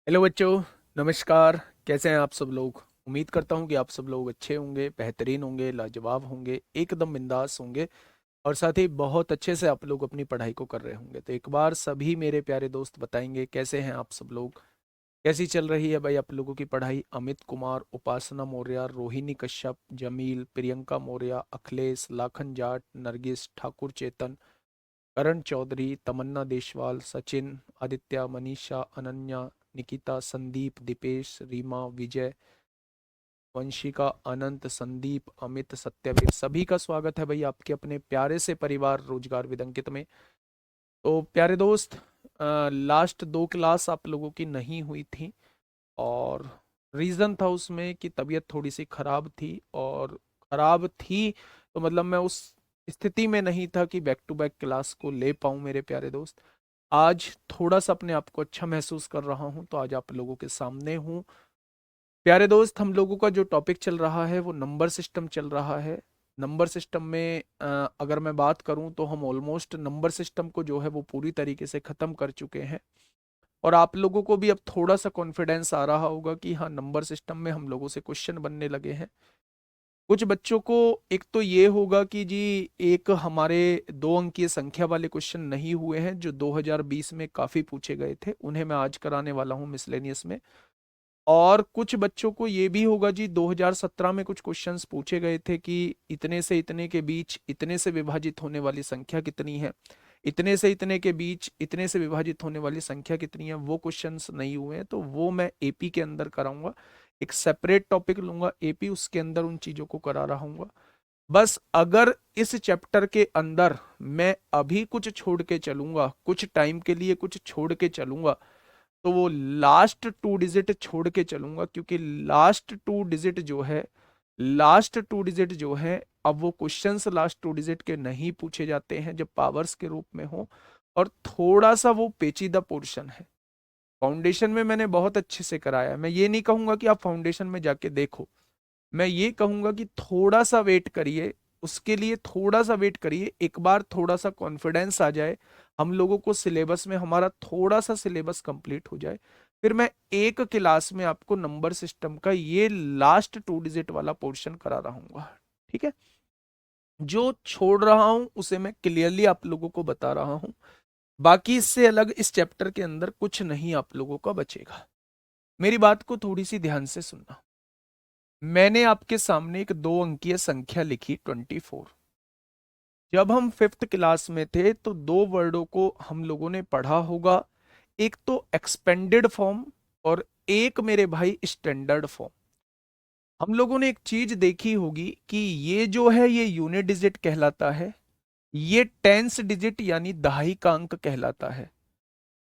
Hello बच्चों। नमस्कार। कैसे हैं आप सब लोग? उम्मीद करता हूं कि आप सब लोग अच्छे होंगे, बेहतरीन होंगे, लाजवाब होंगे, एकदम बिंदास होंगे और साथ ही बहुत अच्छे से आप लोग अपनी पढ़ाई को कर रहे होंगे। तो एक बार सभी मेरे प्यारे दोस्त बताएंगे कैसे हैं आप सब लोग, कैसी चल रही है भाई आप लोगों की पढ़ाई। अमित कुमार, उपासना मौर्य, रोहिणी कश्यप, जमील, प्रियंका मौर्य, अखिलेश, लाखन जाट, नरगिस ठाकुर, चेतन, करण चौधरी, तमन्ना देशवाल, सचिन, आदित्य, मनीषा, अनन्या, निकिता, संदीप, दीपेश, रीमा, विजय, वंशिका, अनंत, संदीप, अमित, सत्यवीर, सभी का स्वागत है भाई आपके अपने प्यारे से परिवार रोजगार विद अंकित में। तो प्यारे दोस्त, लास्ट दो क्लास आप लोगों की नहीं हुई थी और रीज़न था उसमें कि तबीयत थोड़ी सी खराब थी, और खराब थी तो मतलब मैं उस स्थिति में नहीं था कि बैक टू बैक क्लास को ले पाऊँ मेरे प्यारे दोस्त। आज थोड़ा सा अपने आप को अच्छा महसूस कर रहा हूँ तो आज आप लोगों के सामने हूँ। प्यारे दोस्त, हम लोगों का जो टॉपिक चल रहा है वो नंबर सिस्टम चल रहा है। नंबर सिस्टम में अगर मैं बात करूं तो हम ऑलमोस्ट नंबर सिस्टम को जो है वो पूरी तरीके से ख़त्म कर चुके हैं। और आप लोगों को भी अब थोड़ा सा कॉन्फिडेंस आ रहा होगा कि हाँ, नंबर सिस्टम में हम लोगों से क्वेश्चन बनने लगे हैं। कुछ बच्चों को एक तो ये होगा कि जी, एक हमारे दो अंकीय संख्या वाले क्वेश्चन नहीं हुए हैं जो 2020 में काफ़ी पूछे गए थे, उन्हें मैं आज कराने वाला हूँ मिसलेनियस में। और कुछ बच्चों को ये भी होगा जी, 2017 में कुछ क्वेश्चंस पूछे गए थे कि इतने से इतने के बीच इतने से विभाजित होने वाली संख्या कितनी है, इतने से इतने के बीच इतने से विभाजित होने वाली संख्या कितनी है। वो क्वेश्चंस नहीं हुए हैं तो वो मैं एपी के अंदर कराऊंगा। एक सेपरेट टॉपिक लूंगा एपी, उसके अंदर उन चीजों को करा रहा हूँ। बस अगर इस चैप्टर के अंदर मैं अभी कुछ छोड़ के चलूंगा, कुछ टाइम के लिए कुछ छोड़ के चलूंगा, तो वो लास्ट टू डिजिट छोड़ के चलूंगा, क्योंकि लास्ट टू डिजिट जो है, अब वो क्वेश्चंस लास्ट टू डिजिट के नहीं पूछे जाते हैं जब पावर्स के रूप में हो, और थोड़ा सा वो पेचीदा पोर्शन है। फाउंडेशन में मैंने बहुत अच्छे से कराया है, मैं ये नहीं कहूंगा कि आप फाउंडेशन में जाके देखो, मैं ये कहूंगा कि थोड़ा सा वेट करिए, उसके लिए थोड़ा सा वेट करिए, एक बार थोड़ा सा कॉन्फिडेंस आ जाए, हम लोगों को सिलेबस में हमारा थोड़ा सा सिलेबस कंप्लीट हो जाए, फिर मैं एक क्लास में आपको नंबर सिस्टम का ये लास्ट टू डिजिट वाला पोर्शन करा रहूंगा। ठीक है? जो छोड़ रहा हूं उसे मैं क्लियरली आप लोगों को बता रहा हूं। बाकी इससे अलग इस चैप्टर के अंदर कुछ नहीं आप लोगों का बचेगा। मेरी बात को थोड़ी सी ध्यान से सुनना। मैंने आपके सामने एक दो अंकीय संख्या लिखी 24। जब हम फिफ्थ क्लास में थे तो दो वर्डों को हम लोगों ने पढ़ा होगा, एक तो एक्सपेंडेड फॉर्म और एक मेरे भाई स्टैंडर्ड फॉर्म। हम लोगों ने एक चीज देखी होगी कि ये जो है ये यूनिट डिजिट कहलाता है, ये टेंस डिजिट यानी दहाई का अंक कहलाता है।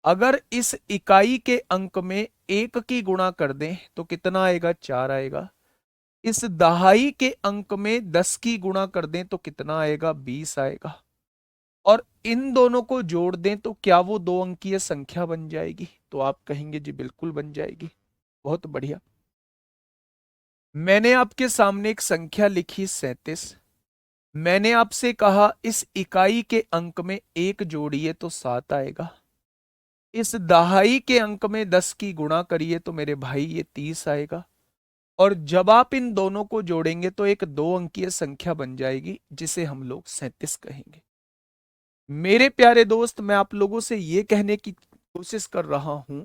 अगर इस इकाई के अंक में एक की गुणा कर दें तो कितना आएगा? 4 आएगा। इस दहाई के अंक में 10 की गुणा कर दें तो कितना आएगा? 20 आएगा। और इन दोनों को जोड़ दें तो क्या वो दो अंकीय संख्या बन जाएगी? तो आप कहेंगे जी बिल्कुल बन जाएगी। बहुत बढ़िया। मैंने आपके सामने एक संख्या लिखी 37। मैंने आपसे कहा इस इकाई के अंक में एक जोड़िए तो 7 आएगा। इस दहाई के अंक में 10 की गुणा करिए तो मेरे भाई ये 30 आएगा। और जब आप इन दोनों को जोड़ेंगे तो एक दो अंकीय संख्या बन जाएगी जिसे हम लोग 37 कहेंगे। मेरे प्यारे दोस्त, मैं आप लोगों से ये कहने की कोशिश कर रहा हूं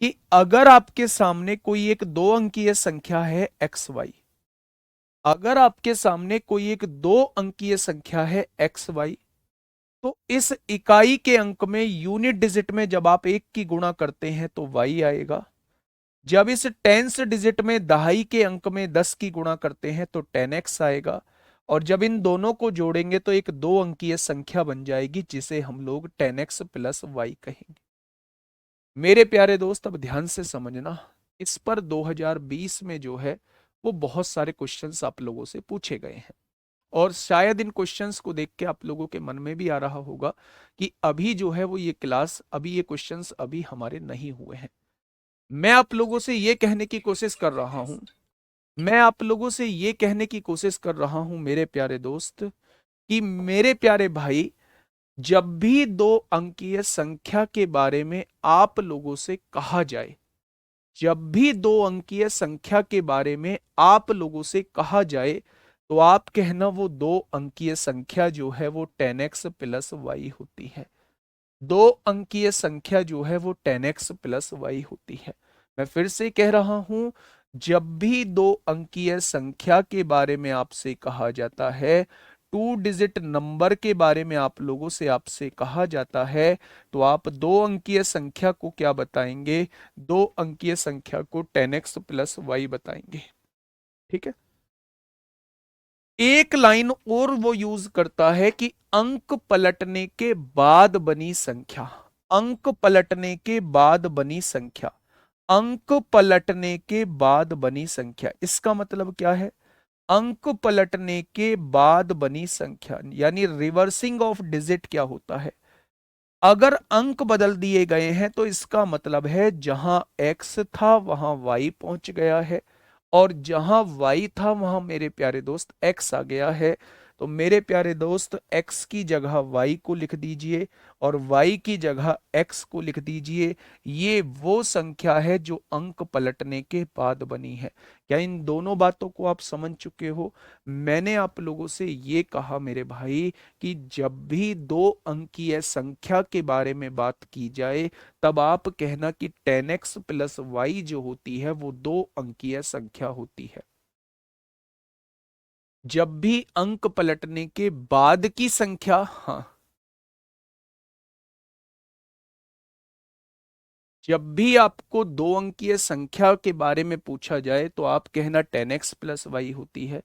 कि अगर आपके सामने कोई एक दो अंकीय संख्या है एक्स वाई, अगर आपके सामने कोई एक दो अंकीय संख्या है एक्स वाई, तो इस इकाई के अंक में यूनिट डिजिट में जब आप एक की गुणा करते हैं तो वाई आएगा। जब इस टेंस डिजिट में दहाई के अंक में 10 की गुणा करते हैं तो 10x आएगा। और जब इन दोनों को जोड़ेंगे तो एक दो अंकीय संख्या बन जाएगी जिसे हम लोग 10x प्लस वाई कहेंगे। मेरे प्यारे दोस्त, अब ध्यान से समझना, इस पर 2020 में जो है वो बहुत सारे क्वेश्चंस आप लोगों से पूछे गए हैं, और शायद इन क्वेश्चंस को देख के आप लोगों के मन में भी आ रहा होगा कि अभी जो है वो ये क्लास, अभी ये क्वेश्चंस अभी हमारे नहीं हुए हैं। मैं आप लोगों से ये कहने की कोशिश कर रहा हूं, मैं आप लोगों से ये कहने की कोशिश कर रहा हूं मेरे प्यारे दोस्त, कि मेरे प्यारे भाई, जब भी दो अंकीय संख्या के बारे में आप लोगों से कहा जाए जब भी दो अंकीय संख्या के बारे में आप लोगों से कहा जाए तो आप कहना वो दो अंकीय संख्या जो है वो 10x प्लस वाई होती है। दो अंकीय संख्या जो है वो 10x प्लस वाई होती है। मैं फिर से कह रहा हूं, जब भी दो अंकीय संख्या के बारे में आपसे कहा जाता है, टू डिजिट नंबर के बारे में आप लोगों से आपसे कहा जाता है, तो आप दो अंकीय संख्या को क्या बताएंगे? दो अंकीय संख्या को 10x प्लस वाई बताएंगे। ठीक है। एक लाइन और वो यूज करता है कि अंक पलटने के बाद बनी संख्या, अंक पलटने के बाद बनी संख्या, अंक पलटने के बाद बनी संख्या। इसका मतलब क्या है? अंक पलटने के बाद बनी संख्या यानी रिवर्सिंग ऑफ डिजिट क्या होता है? अगर अंक बदल दिए गए हैं तो इसका मतलब है जहां x था वहां y पहुंच गया है, और जहां y था वहां मेरे प्यारे दोस्त x आ गया है। तो मेरे प्यारे दोस्त x की जगह y को लिख दीजिए और y की जगह x को लिख दीजिए। ये वो संख्या है जो अंक पलटने के बाद बनी है। क्या इन दोनों बातों को आप समझ चुके हो? मैंने आप लोगों से ये कहा मेरे भाई कि जब भी दो अंकीय संख्या के बारे में बात की जाए तब आप कहना कि 10x प्लस वाई जो होती है वो दो अंकीय संख्या होती है। जब भी अंक पलटने के बाद की संख्या, हाँ, जब भी आपको दो अंकीय संख्या के बारे में पूछा जाए तो आप कहना 10x प्लस वाई होती है।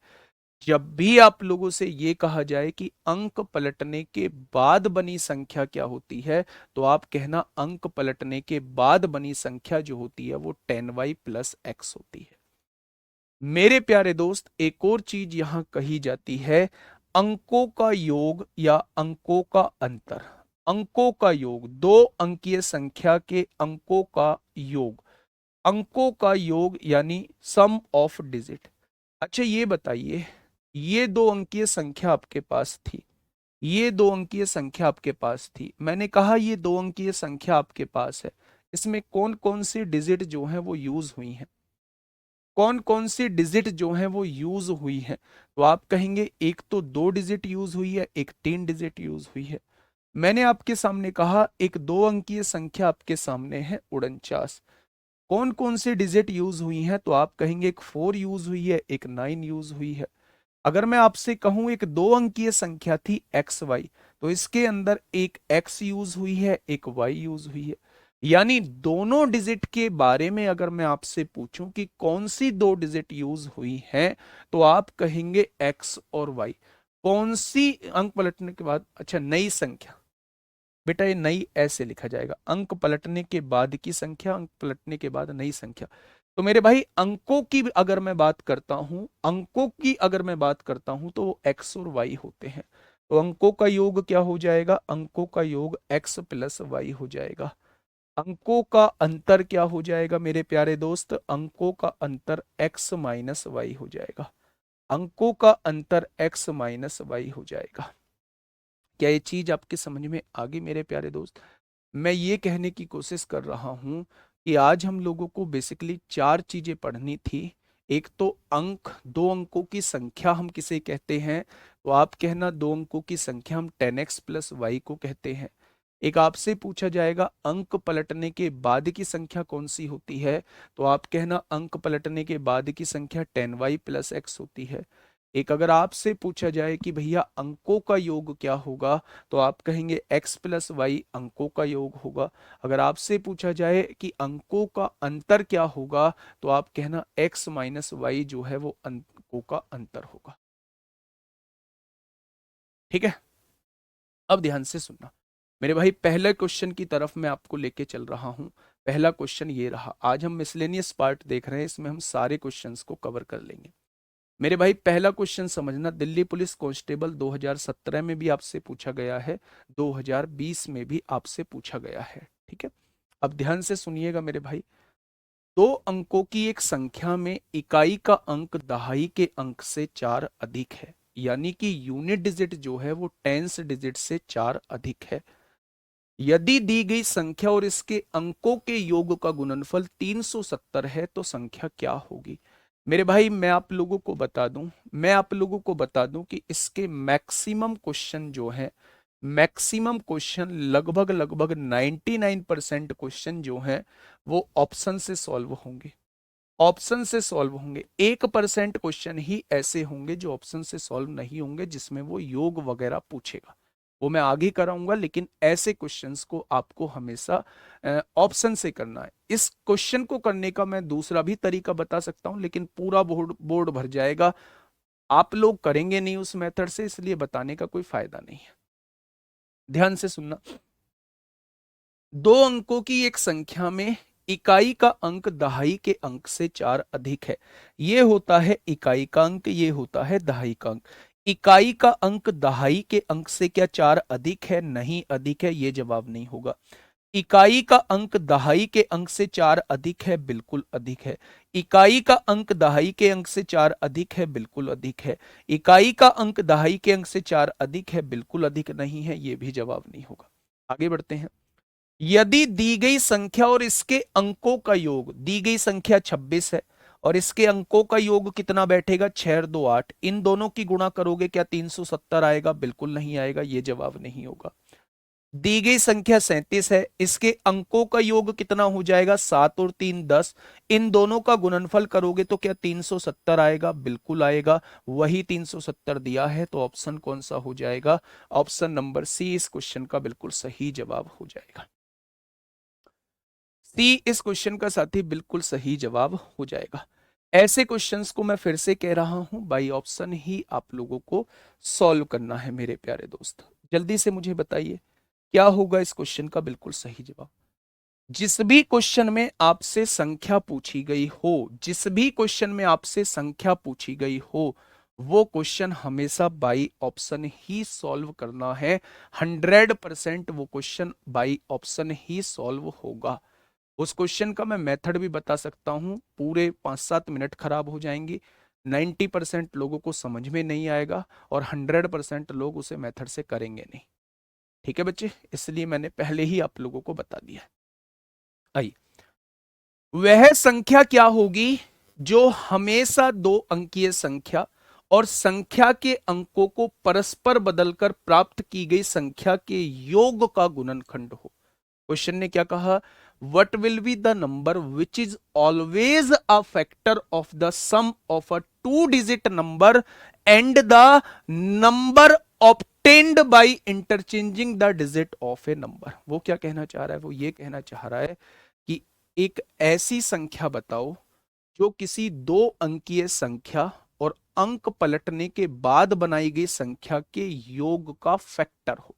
जब भी आप लोगों से ये कहा जाए कि अंक पलटने के बाद बनी संख्या क्या होती है, तो आप कहना अंक पलटने के बाद बनी संख्या जो होती है वो 10y प्लस एक्स होती है। मेरे प्यारे दोस्त, एक और चीज यहां कही जाती है, अंकों का योग या अंकों का अंतर। अंकों का योग, दो अंकीय संख्या के अंकों का योग, अंकों का योग यानी सम ऑफ डिजिट। अच्छा ये बताइए, ये दो अंकीय संख्या आपके पास थी, ये दो अंकीय संख्या आपके पास थी, मैंने कहा ये दो अंकीय संख्या आपके पास है, इसमें कौन कौन सी डिजिट जो है वो यूज हुई हैं? कौन कौन सी डिजिट जो है वो यूज हुई है? तो आप कहेंगे एक तो दो डिजिट यूज हुई है, एक तीन डिजिट यूज हुई है। मैंने आपके सामने कहा एक दो अंकीय संख्या आपके सामने है 49। कौन कौन सी डिजिट यूज हुई है? तो आप कहेंगे एक 4 यूज हुई है, एक 9 यूज हुई है। अगर मैं आपसे कहूं एक दो अंकीय संख्या थी एक्स वाई, तो इसके अंदर एक एक्स यूज हुई है, एक वाई यूज हुई है। यानी दोनों डिजिट के बारे में अगर मैं आपसे पूछूं कि कौन सी दो डिजिट यूज हुई है, तो आप कहेंगे एक्स और वाई। कौन सी अंक पलटने के बाद, अच्छा नई संख्या, बेटा ये नई ऐसे लिखा जाएगा, अंक पलटने के बाद की संख्या, अंक पलटने के बाद नई संख्या। तो मेरे भाई अंकों की अगर मैं बात करता हूं, अंकों की अगर मैं बात करता हूं तो वो एक्स और वाई होते हैं। तो अंकों का योग क्या हो जाएगा? अंकों का योग एक्स प्लस वाई हो जाएगा। अंकों का अंतर क्या हो जाएगा मेरे प्यारे दोस्त? अंकों का अंतर एक्स माइनस वाई हो जाएगा। अंकों का अंतर एक्स माइनस वाई हो जाएगा। क्या ये चीज आपके समझ में आ गई मेरे प्यारे दोस्त? मैं ये कहने की कोशिश कर रहा हूं कि आज हम लोगों को बेसिकली चार चीजें पढ़नी थी। एक तो अंक, दो अंकों की संख्या हम किसे कहते हैं? तो आप कहना दो अंकों की संख्या हम 10x प्लस वाई को कहते हैं। एक आपसे पूछा जाएगा अंक पलटने के बाद की संख्या कौन सी होती है, तो आप कहना अंक पलटने के बाद की संख्या 10y प्लस एक्स होती है। एक अगर आपसे पूछा जाए कि भैया अंकों का योग क्या होगा, तो आप कहेंगे x प्लस वाई अंकों का योग होगा। अगर आपसे पूछा जाए कि अंकों का अंतर क्या होगा, तो आप कहना x माइनस वाई जो है वो अंकों का अंतर होगा। ठीक है। अब ध्यान से सुनना मेरे भाई, पहले क्वेश्चन की तरफ मैं आपको लेके चल रहा हूं। पहला क्वेश्चन ये रहा, आज हम मिसलेनियस पार्ट देख रहे हैं, इसमें हम सारे क्वेश्चंस को कवर कर लेंगे। मेरे भाई पहला क्वेश्चन समझना, दिल्ली पुलिस कांस्टेबल 2017 में भी आपसे पूछा गया है, 2020 में भी आपसे पूछा गया है। ठीक है। अब ध्यान से सुनिएगा मेरे भाई, दो अंकों की एक संख्या में इकाई का अंक दहाई के अंक से चार अधिक है, यानी कि यूनिट डिजिट जो है वो टेंस डिजिट से चार अधिक है। यदि दी गई संख्या और इसके अंकों के योग का गुणनफल 370 है तो संख्या क्या होगी। मेरे भाई मैं आप लोगों को बता दूं कि इसके मैक्सिमम क्वेश्चन जो है, मैक्सिमम क्वेश्चन लगभग लगभग 99% क्वेश्चन जो है वो ऑप्शन से सॉल्व होंगे। ऑप्शन से सॉल्व होंगे। 1% क्वेश्चन ही ऐसे होंगे जो ऑप्शन से सॉल्व नहीं होंगे, जिसमें वो योग वगैरह पूछेगा, वो मैं आगे कराऊंगा। लेकिन ऐसे क्वेश्चंस को आपको हमेशा ऑप्शन से करना है। इस क्वेश्चन को करने का मैं दूसरा भी तरीका बता सकता हूं, लेकिन पूरा बोर्ड बोर्ड भर जाएगा, आप लोग करेंगे नहीं उस मेथड से, इसलिए बताने का कोई फायदा नहीं है। ध्यान से सुनना। दो अंकों की एक संख्या में इकाई का अंक दहाई के अंक से 4 अधिक है। ये होता है इकाई का अंक, ये होता है दहाई का अंक। इकाई का अंक दहाई के अंक से क्या 4 अधिक है? नहीं अधिक है, ये जवाब नहीं होगा। इकाई का अंक दहाई के अंक से 4 अधिक है, बिल्कुल अधिक है। इकाई का अंक दहाई के अंक से 4 अधिक है, बिल्कुल अधिक है। इकाई का अंक दहाई के अंक से 4 अधिक है, बिल्कुल अधिक नहीं है, ये भी जवाब नहीं होगा। आगे बढ़ते हैं। यदि दी गई संख्या और इसके अंकों का योग, दी गई संख्या 26 है और इसके अंकों का योग कितना बैठेगा? 6 और 2 8, इन दोनों की गुणा करोगे क्या 370 आएगा? बिल्कुल नहीं आएगा, ये जवाब नहीं होगा। दी गई संख्या 37 है, इसके अंकों का योग कितना हो जाएगा? 7 और 3 10, इन दोनों का गुणनफल करोगे तो क्या 370 आएगा? बिल्कुल आएगा, वही 370 दिया है। तो ऑप्शन कौन सा हो जाएगा? ऑप्शन नंबर सी इस क्वेश्चन का बिल्कुल सही जवाब हो जाएगा। सी इस क्वेश्चन का साथी बिल्कुल सही जवाब हो जाएगा। ऐसे क्वेश्चंस को मैं फिर से कह रहा हूं, बाई ऑप्शन ही आप लोगों को सॉल्व करना है मेरे प्यारे दोस्त। जल्दी से मुझे बताइए क्या होगा इस क्वेश्चन का बिल्कुल सही जवाब। जिस भी क्वेश्चन में आपसे संख्या पूछी गई हो, जिस भी क्वेश्चन में आपसे संख्या पूछी गई हो, वो क्वेश्चन हमेशा बाई ऑप्शन ही सॉल्व करना है। 100% वो question by option he solve होगा। उस क्वेश्चन का मैं मेथड भी बता सकता हूं, पूरे 5-7 मिनट खराब हो जाएंगी। 90% लोगों को समझ में नहीं आएगा और 100% लोग उसे मेथड से करेंगे नहीं। ठीक है बच्चे, इसलिए मैंने पहले ही आप लोगों को बता दिया। आइए, वह संख्या क्या होगी जो हमेशा 2 अंकीय संख्या और संख्या के अंकों को परस्पर बदलकर प्राप्त की गई संख्या के योग का गुणनखंड हो। क्वेश्चन ने क्या कहा? What will be the number which is always a factor of the sum of a 2 digit number and the number obtained by interchanging the digit of a number. वो क्या कहना चाह रहा है? वो ये कहना चाह रहा है कि एक ऐसी संख्या बताओ जो किसी 2 अंकीय संख्या और अंक पलटने के बाद बनाई गई संख्या के योग का फैक्टर हो।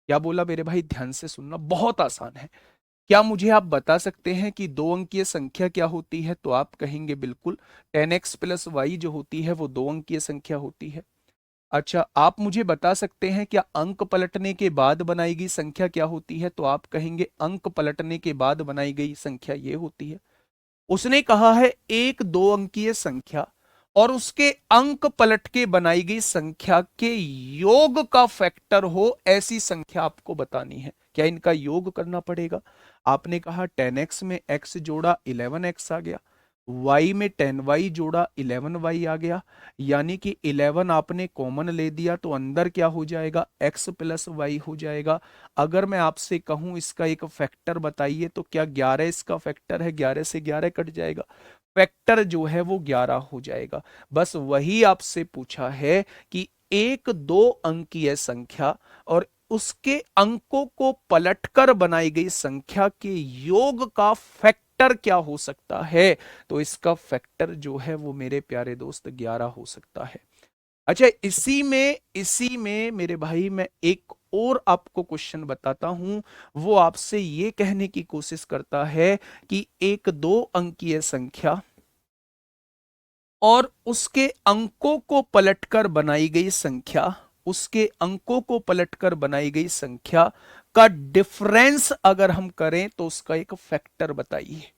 क्या बोला मेरे भाई? ध्यान से सुनना, बहुत आसान है। क्या मुझे आप बता सकते हैं कि 2 अंकीय संख्या क्या होती है? तो आप कहेंगे बिल्कुल 10x प्लस वाई जो होती है वो 2 अंकीय संख्या होती है। अच्छा, आप मुझे बता सकते हैं क्या अंक पलटने के बाद बनाई गई संख्या क्या होती है? तो आप कहेंगे अंक पलटने के बाद बनाई गई संख्या ये होती है। उसने कहा है एक 2 अंकीय संख्या और उसके अंक पलट के बनाई गई संख्या के योग का फैक्टर हो, ऐसी संख्या आपको बतानी है। क्या इनका योग करना पड़ेगा? आपने कहा 10x में x जोड़ा 11x आ गया, y में 10y जोड़ा 11y आ गया, यानी कि 11 आपने कॉमन ले दिया तो अंदर क्या हो जाएगा? x प्लस वाई हो जाएगा। अगर मैं आपसे कहूं इसका एक फैक्टर बताइए तो क्या 11 इसका फैक्टर है? 11 से 11 कट जाएगा, फैक्टर जो है वो 11 हो जाएगा। बस वही आपसे पूछा है कि एक 2 अंकीय संख्या और उसके अंकों को पलटकर बनाई गई संख्या के योग का फैक्टर क्या हो सकता है? तो इसका फैक्टर जो है वो मेरे प्यारे दोस्त 11 हो सकता है। अच्छा, इसी में मेरे भाई मैं एक और आपको क्वेश्चन बताता हूं। वो आपसे ये कहने की कोशिश करता है कि एक 2 अंकीय संख्या और उसके अंकों को पलटकर बनाई गई संख्या, उसके अंकों को पलटकर बनाई गई संख्या का डिफरेंस अगर हम करें तो उसका एक फैक्टर बताइए।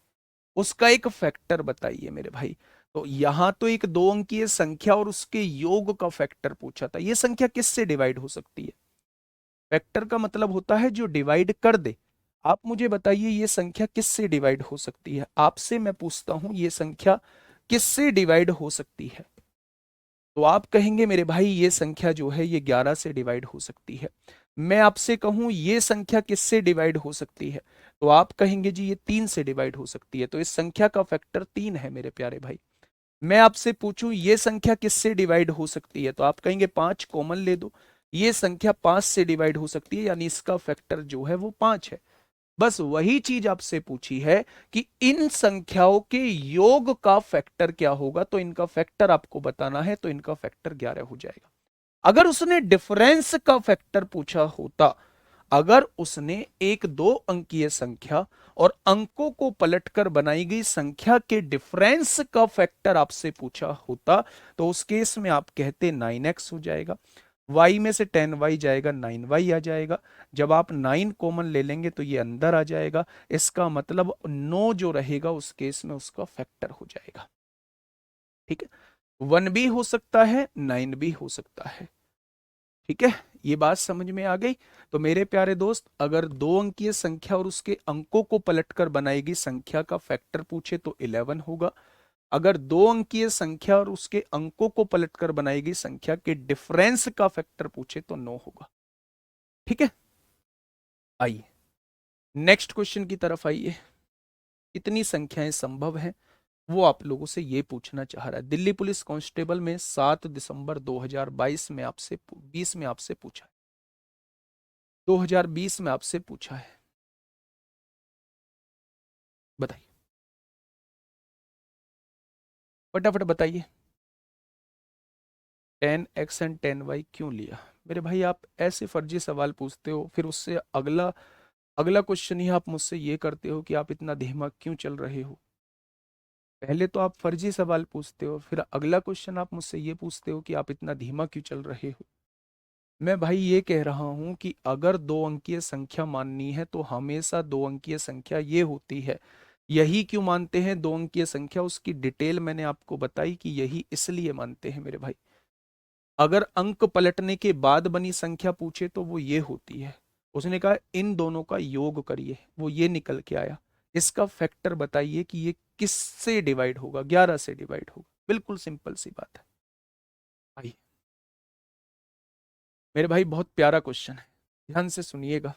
उसका एक फैक्टर बताइए मेरे भाई। तो यहां तो एक 2 अंकीय संख्या और उसके योग का फैक्टर पूछा था। यह संख्या किससे डिवाइड हो सकती है? फैक्टर का मतलब होता है जो डिवाइड कर दे। आप मुझे बताइए ये संख्या किससे डिवाइड हो सकती है, आपसे मैं पूछता हूं ये संख्या किससे डिवाइड हो सकती है। तो आप कहेंगे मेरे भाई ये संख्या जो है ये 11 से डिवाइड हो सकती है। मैं आपसे कहूं ये संख्या किससे डिवाइड हो सकती है, तो आप कहेंगे जी ये 3 से डिवाइड हो सकती है। तो इस संख्या का फैक्टर 3 है मेरे प्यारे भाई। मैं आपसे पूछूं ये संख्या किससे डिवाइड हो सकती है, तो आप कहेंगे 5 कॉमन ले दो। ये संख्या 5 से डिवाइड हो सकती है, यानी इसका फैक्टर जो है वो 5 है। बस वही चीज आपसे पूछी है कि इन संख्याओं के योग का फैक्टर क्या होगा, तो इनका फैक्टर आपको बताना है, तो इनका फैक्टर 11 हो जाएगा। अगर उसने डिफरेंस का फैक्टर पूछा होता, अगर उसने एक दो अंकीय संख्या और अंकों को पलटकर बनाई गई संख्या के डिफरेंस का फैक्टर आपसे पूछा होता, तो उस केस में आप कहते 9x हो जाएगा। y में से 10y जाएगा, 9y आ जाएगा। जब आप 9 कॉमन ले लेंगे तो ये अंदर आ जाएगा। इसका मतलब 9 जो रहेगा उस केस में उसका फैक्टर हो जाएगा। ठीक है, 1 भी हो सकता है, 9 भी हो सकता है। ठीक है, ये बात समझ में आ गई। तो मेरे प्यारे दोस्त, अगर दो अंकीय संख्या और उसके अंकों को पलटकर बनाएगी संख्या का फैक्टर पूछे तो 11 होगा। अगर दो अंकीय संख्या और उसके अंकों को पलटकर बनाएगी संख्या के डिफरेंस का फैक्टर पूछे तो 9 होगा। ठीक है, आइए नेक्स्ट क्वेश्चन की तरफ आइए। कितनी संख्याएं संभव हैं वो आप लोगों से ये पूछना चाह रहा है। दिल्ली पुलिस कांस्टेबल में 7 दिसंबर 2022 में आपसे 20 में आपसे पूछा है, 2020 में आपसे पूछा है, बताइए, फटाफट बताइए। 10x एंड 10y क्यों लिया? मेरे भाई आप ऐसे फर्जी सवाल पूछते हो, फिर उससे अगला अगला क्वेश्चन ही आप मुझसे ये करते हो कि आप इतना धीमा क्यों चल रहे हो। पहले तो आप फर्जी सवाल पूछते हो, फिर अगला क्वेश्चन आप मुझसे ये पूछते हो कि आप इतना धीमा क्यों चल रहे हो। मैं भाई ये कह रहा हूं कि अगर दो अंकीय संख्या माननी है तो हमेशा दो अंकीय संख्या ये होती है। यही क्यों मानते हैं दो अंकीय संख्या, उसकी डिटेल मैंने आपको बताई कि यही इसलिए मानते हैं मेरे भाई। अगर अंक पलटने के बाद बनी संख्या पूछे तो वो ये होती है। उसने कहा इन दोनों का योग करिए, वो ये निकल के आया। इसका फैक्टर बताइए कि ये किससे डिवाइड होगा, 11 से डिवाइड होगा। बिल्कुल सिंपल सी बात है। भाई मेरे भाई बहुत प्यारा क्वेश्चन है, ध्यान से सुनिएगा।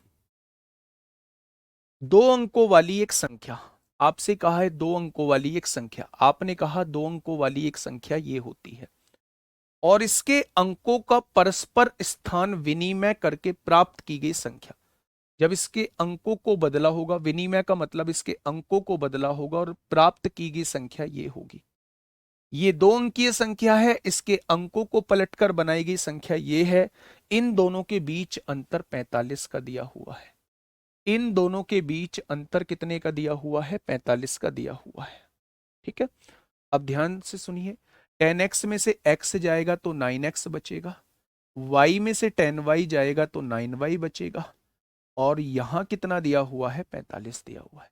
दो अंकों वाली एक संख्या, आपसे कहा है दो अंकों वाली एक संख्या, आपने कहा दो अंकों वाली एक संख्या ये होती है और इसके अंकों का परस्पर स्थान विनिमय करके प्राप्त की गई संख्या। जब इसके अंकों को बदला होगा, विनिमय का मतलब इसके अंकों को बदला होगा और प्राप्त की गई संख्या ये होगी। ये दो अंकीय संख्या है, इसके अंकों को पलटकर बनाई गई संख्या ये है। इन दोनों के बीच अंतर 45 का दिया हुआ है। इन दोनों के बीच अंतर कितने का दिया हुआ है? 45 का दिया हुआ है। ठीक है, अब ध्यान से सुनिए। 10x में से x जाएगा तो 9x बचेगा, y में से 10y जाएगा तो 9y बचेगा, और यहां कितना दिया हुआ है? 45 दिया हुआ है।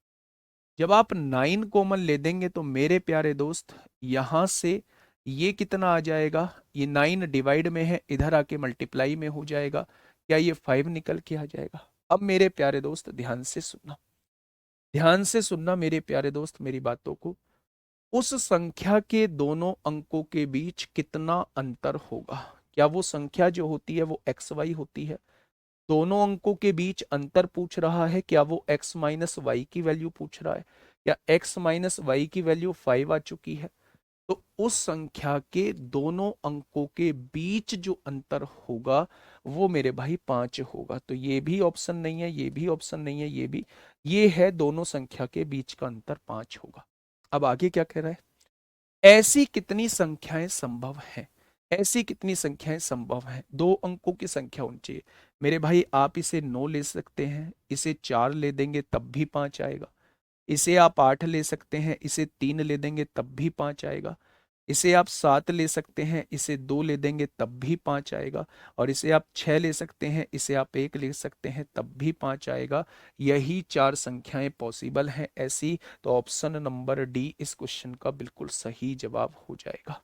जब आप 9 कॉमन ले देंगे तो मेरे प्यारे दोस्त यहां से ये कितना आ जाएगा? ये 9 डिवाइड में है, इधर आके मल्टीप्लाई में हो जाएगा। क्या ये 5 निकल के आ जाएगा? अब मेरे प्यारे दोस्त ध्यान से सुनना, ध्यान से सुनना मेरे प्यारे दोस्त मेरी बातों को। उस संख्या के दोनों अंकों के बीच कितना अंतर होगा? क्या वो संख्या जो होती है वो एक्स वाई होती है? दोनों अंकों के बीच अंतर पूछ रहा है, क्या वो x माइनस वाई की वैल्यू पूछ रहा है? क्या x माइनस वाई की वैल्यू 5 आ चुकी है? तो उस संख्या के दोनों अंकों के बीच जो अंतर होगा वो मेरे भाई 5 होगा। तो ये भी ऑप्शन नहीं है, ये भी ऑप्शन नहीं है, ये भी, ये है दोनों संख्या के बीच का अंतर 5 होगा। अब आगे क्या कह रहा है? ऐसी कितनी संख्याएं संभव हैं? ऐसी कितनी संख्याएं संभव हैं? दो अंकों की संख्या होनी चाहिए। मेरे भाई आप इसे 9 ले सकते हैं, इसे 4 ले देंगे तब भी 5 आएगा। इसे आप 8 ले सकते हैं, इसे 3 ले देंगे तब भी 5 आएगा। इसे आप 7 ले सकते हैं, इसे 2 ले देंगे तब भी 5 आएगा। और इसे आप 6 ले सकते हैं, इसे आप 1 ले सकते हैं तब भी 5 आएगा। यही चार संख्याएं पॉसिबल हैं ऐसी। तो ऑप्शन नंबर डी इस क्वेश्चन का बिल्कुल सही जवाब हो जाएगा।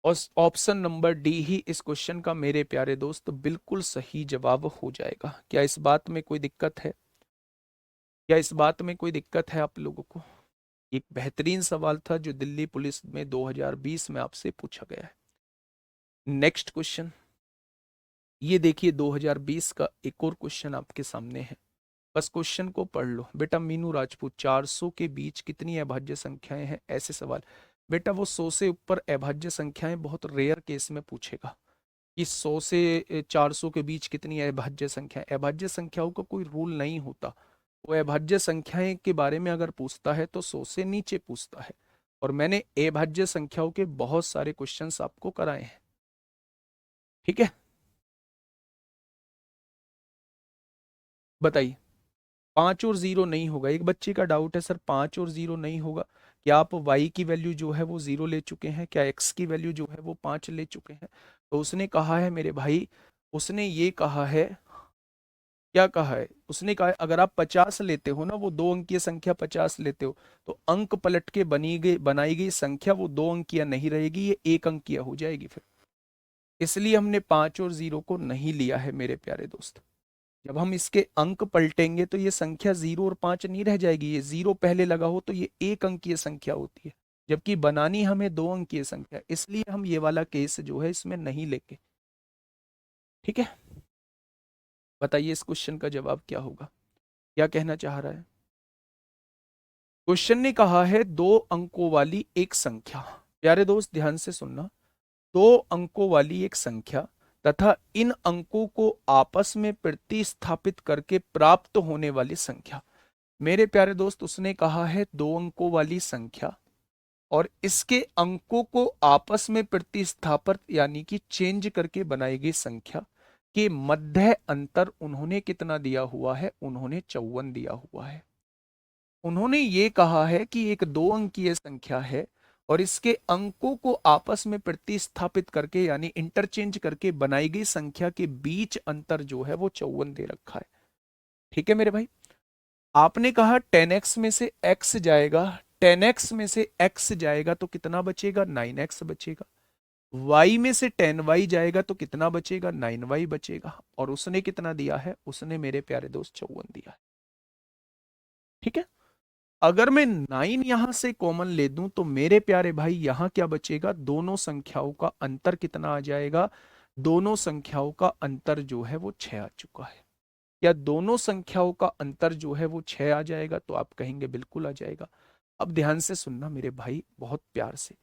और ऑप्शन नंबर डी ही इस क्वेश्चन का मेरे प्यारे दोस्त बिल्कुल सही जवाब हो जाएगा। क्या इस बात में कोई दिक्कत है? क्या इस बात में कोई दिक्कत है आप लोगों को? एक बेहतरीन सवाल था जो दिल्ली पुलिस में 2020 में आपसे पूछा गया है। नेक्स्ट क्वेश्चन, ये देखिए 2020 का एक और क्वेश्चन आपके सामने है। बस क्वेश्चन को पढ़ लो बेटा। मीनू राजपूत, 400 के बीच कितनी अभाज्य संख्याएं हैं? ऐसे सवाल बेटा वो 100 से ऊपर अभाज्य संख्याएं बहुत रेयर केस में पूछेगा कि 100 से 400 के बीच कितनी अभाज्य संख्याएं। अभाज्य संख्याओं का कोई रूल नहीं होता। वो अभाज्य संख्याएं के बारे में अगर पूछता है तो 100 से नीचे पूछता है। और मैंने अभाज्य संख्याओं के बहुत सारे क्वेश्चंस आपको कराए हैं। ठीक है, बताइए। 5 और 0 नहीं होगा। एक बच्चे का डाउट है सर 5 और 0 नहीं होगा। क्या आप y की वैल्यू जो है वो 0 ले चुके हैं? क्या x की वैल्यू जो है वो 5 ले चुके हैं? तो उसने कहा है मेरे भाई, उसने ये कहा है, क्या कहा है उसने? कहा है अगर आप 50 लेते हो ना, वो 2 अंकीय संख्या 50 लेते हो, तो अंक पलट के बनाई गई संख्या वो 2 अंकीय नहीं रहेगी, ये 1 अंकीय हो जाएगी फिर। इसलिए हमने 5 और 0 को नहीं लिया है मेरे प्यारे दोस्त। जब हम इसके अंक पलटेंगे तो ये संख्या 0 और 5 नहीं रह जाएगी। ये 0 पहले लगा हो तो ये 1 अंकीय संख्या होती है, जबकि बनानी हमें 2 अंकीय संख्या, इसलिए हम ये वाला केस जो है इसमें नहीं लेके। ठीक है, बताइए इस क्वेश्चन का जवाब क्या होगा? क्या कहना चाह रहा है? क्वेश्चन ने कहा है 2 अंकों वाली एक संख्या। प्यारे दोस्त ध्यान से सुनना। 2 अंकों वाली एक संख्या तथा इन अंकों को आपस में प्रतिस्थापित करके प्राप्त होने वाली संख्या। मेरे प्यारे दोस्त उसने कहा है 2 अंकों वाली संख्या और इसके अंकों को आपस में प्रतिस्थापित यानी कि चेंज करके बनाई गई संख्या के मध्य अंतर उन्होंने कितना दिया हुआ है? उन्होंने 54 दिया हुआ है। उन्होंने ये कहा है कि एक 2 अंकीय संख्या है और इसके अंकों को आपस में प्रतिस्थापित करके यानी इंटरचेंज करके बनाई गई संख्या के बीच अंतर जो है वो 54 दे रखा है। ठीक है मेरे भाई, आपने कहा 10x में से x जाएगा, 10x में से x जाएगा तो कितना बचेगा? 9x बचेगा। y में से 10y जाएगा तो कितना बचेगा? 9y बचेगा। और उसने कितना दिया है? उसने मेरे प्यारे दोस्त 54 दिया है। ठीक है, अगर मैं 9 यहां से कॉमन ले दूं तो मेरे प्यारे भाई यहां क्या बचेगा? दोनों संख्याओं का अंतर कितना आ जाएगा? दोनों संख्याओं का अंतर जो है वो 6 आ चुका है। या दोनों संख्याओं का अंतर जो है वो 6 आ जाएगा? तो आप कहेंगे बिल्कुल आ जाएगा। अब ध्यान से सुनना मेरे भाई, बहुत प्यार से।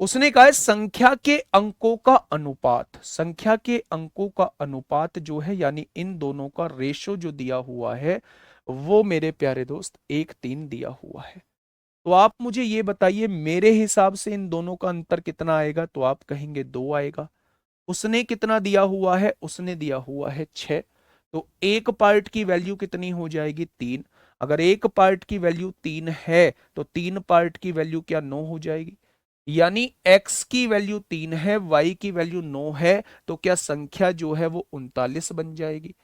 उसने कहा है संख्या के अंकों का अनुपात, संख्या के अंकों का अनुपात जो है यानी इन दोनों का रेशो जो दिया हुआ है वो मेरे प्यारे दोस्त 1:3 दिया हुआ है। तो आप मुझे ये बताइए मेरे हिसाब से इन दोनों का अंतर कितना आएगा? तो आप कहेंगे 2 आएगा। उसने कितना दिया हुआ है? उसने दिया हुआ है 6। तो एक पार्ट की वैल्यू कितनी हो जाएगी? 3। अगर एक पार्ट की वैल्यू 3 है तो 3 पार्ट की वैल्यू क्या 9 हो जाएगी? यानी x की वैल्यू 3 है, y की वैल्यू 9 है, तो क्या संख्या जो है वो 39 बन जाएगी?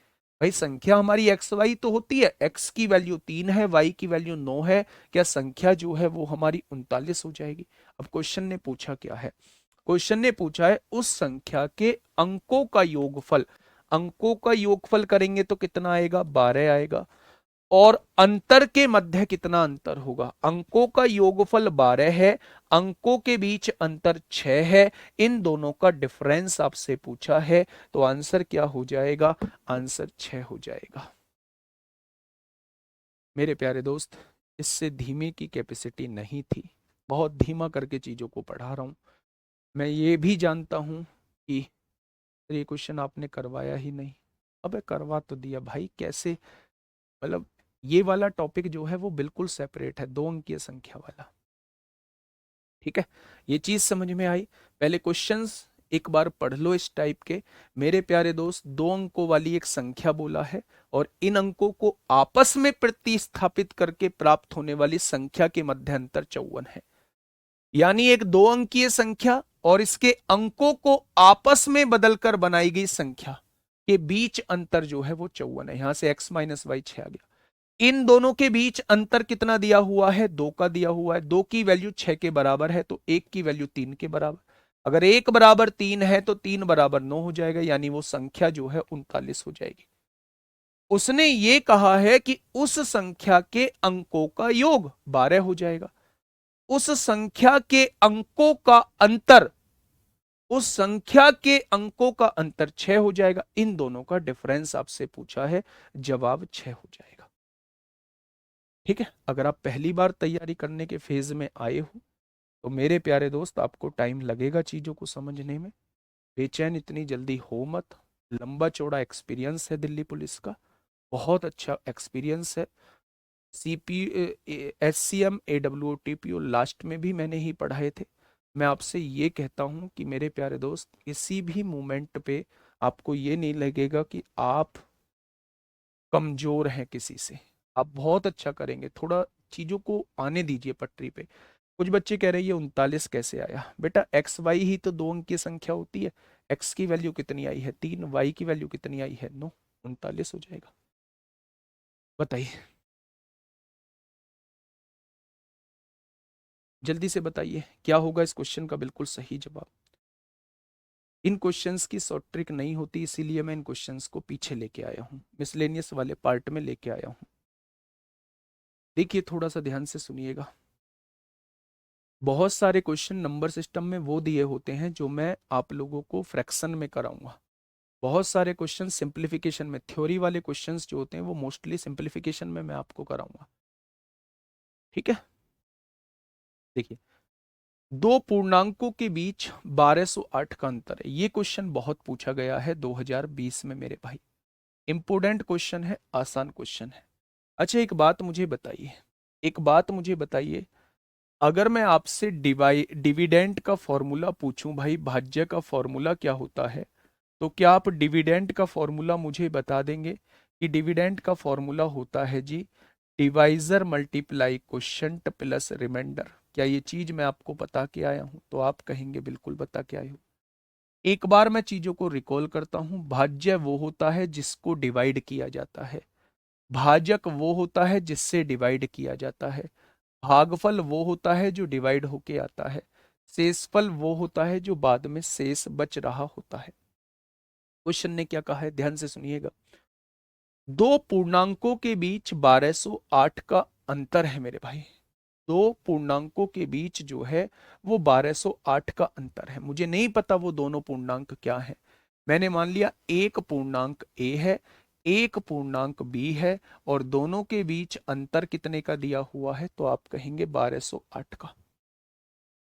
भाई संख्या हमारी एक्स वाई तो होती है, x की वैल्यू 3 है, y की वैल्यू 9 है, क्या संख्या जो है वो हमारी 39 हो जाएगी? अब क्वेश्चन ने पूछा क्या है? क्वेश्चन ने पूछा है उस संख्या के अंकों का योगफल। अंकों का योगफल करेंगे तो कितना आएगा? 12 आएगा। और अंतर के मध्य कितना अंतर होगा? अंकों का योगफल 12 है, अंकों के बीच अंतर 6 है, इन दोनों का डिफरेंस आपसे पूछा है, तो आंसर क्या हो जाएगा? आंसर 6 हो जाएगा। मेरे प्यारे दोस्त इससे धीमे की कैपेसिटी नहीं थी, बहुत धीमा करके चीजों को पढ़ा रहा हूं। मैं ये भी जानता हूं कि ये क्वेश्चन आपने करवाया ही नहीं। अबे करवा तो दिया भाई, कैसे? मतलब ये वाला टॉपिक जो है वो बिल्कुल सेपरेट है, 2 अंकीय संख्या वाला। ठीक है, ये चीज समझ में आई? पहले क्वेश्चंस एक बार पढ़ लो इस टाइप के। मेरे प्यारे दोस्त 2 अंकों वाली एक संख्या बोला है और इन अंकों को आपस में प्रतिस्थापित करके प्राप्त होने वाली संख्या के मध्य अंतर 54 है। यानी एक 2 अंकीय संख्या और इसके अंकों को आपस में बदलकर बनाई गई संख्या के बीच अंतर जो है वो 54 है। यहां से x माइनस वाई 6 आ गया। इन दोनों के बीच अंतर कितना दिया हुआ है? 2 का दिया हुआ है। 2 की वैल्यू 6 के बराबर है तो 1 की वैल्यू 3 के बराबर। अगर 1 बराबर 3 है तो 3 बराबर 9 हो जाएगा, यानी वो संख्या जो है 39 हो जाएगी। उसने ये कहा है कि उस संख्या के अंकों का योग 12 हो जाएगा, उस संख्या के अंकों का अंतर, उस संख्या के अंकों का अंतर 6 हो जाएगा। इन दोनों का डिफरेंस आपसे पूछा है, जवाब 6 हो जाएगा। ठीक है, अगर आप पहली बार तैयारी करने के फेज में आए हो तो मेरे प्यारे दोस्त आपको टाइम लगेगा चीजों को समझने में, बेचैन इतनी जल्दी हो मत। लंबा चौड़ा एक्सपीरियंस है दिल्ली पुलिस का, बहुत अच्छा एक्सपीरियंस है। सीपी SCM AWOTPO लास्ट में भी मैंने ही पढ़ाए थे। मैं आपसे ये कहता हूं कि मेरे प्यारे दोस्त, किसी भी मोमेंट पे आपको ये नहीं लगेगा कि आप कमजोर हैं किसी से, आप बहुत अच्छा करेंगे। थोड़ा चीजों को आने दीजिए पटरी पे। कुछ बच्चे कह रहे हैं ये 39 कैसे आया, बेटा एक्स वाई ही तो 2 अंक की संख्या होती है। एक्स की वैल्यू कितनी आई है 3, वाई की वैल्यू कितनी आई है 9, 39 हो जाएगा। बताइए, जल्दी से बताइए क्या होगा इस क्वेश्चन का बिल्कुल सही जवाब। इन क्वेश्चंस की शॉर्ट ट्रिक नहीं होती, इसीलिए मैं इन क्वेश्चंस को पीछे लेके आया हूँ, मिसलेनियस वाले पार्ट में लेके आया हूँ। देखिए थोड़ा सा ध्यान से सुनिएगा। बहुत सारे क्वेश्चन नंबर सिस्टम में वो दिए होते हैं जो मैं आप लोगों को फ्रैक्शन में कराऊंगा। बहुत सारे क्वेश्चन सिंप्लीफिकेशन में, थ्योरी वाले क्वेश्चंस जो होते हैं वो मोस्टली सिंप्लीफिकेशन में मैं आपको कराऊंगा। ठीक है, देखिए दो पूर्णांकों के बीच 1208 का अंतर है, ये क्वेश्चन बहुत पूछा गया है 2020 में मेरे भाई। इंपोर्टेंट क्वेश्चन है, आसान क्वेश्चन है। अच्छा एक बात मुझे बताइए, एक बात मुझे बताइए, अगर मैं आपसे डिविडेंड का फॉर्मूला पूछूं भाई, भाज्य का फॉर्मूला क्या होता है, तो क्या आप डिविडेंड का फॉर्मूला मुझे बता देंगे कि डिविडेंड का फॉर्मूला होता है जी divisor multiply quotient plus remainder. क्या ये चीज मैं आपको बता के आया हूं, तो आप कहेंगे बिल्कुल बता के आए हो। एक बार मैं चीजों को रिकॉल करता हूं, भाज्य वो होता है जिसको डिवाइड किया जाता है, भाजक वो होता है जिससे डिवाइड किया जाता है, भागफल वो होता है जो डिवाइड होके आता है, शेषफल वो होता है जो बाद में शेष बच रहा होता है। क्वेश्चन ने क्या कहा है, ध्यान से सुनिएगा। दो पूर्णांकों के बीच 1208 का अंतर है मेरे भाई, दो पूर्णांकों के बीच जो है वो 1208 का अंतर है। मुझे नहीं पता वो दोनों पूर्णांक क्या है, मैंने मान लिया एक पूर्णांक ए है, एक पूर्णांक बी है, और दोनों के बीच अंतर कितने का दिया हुआ है, तो आप कहेंगे 1208 का।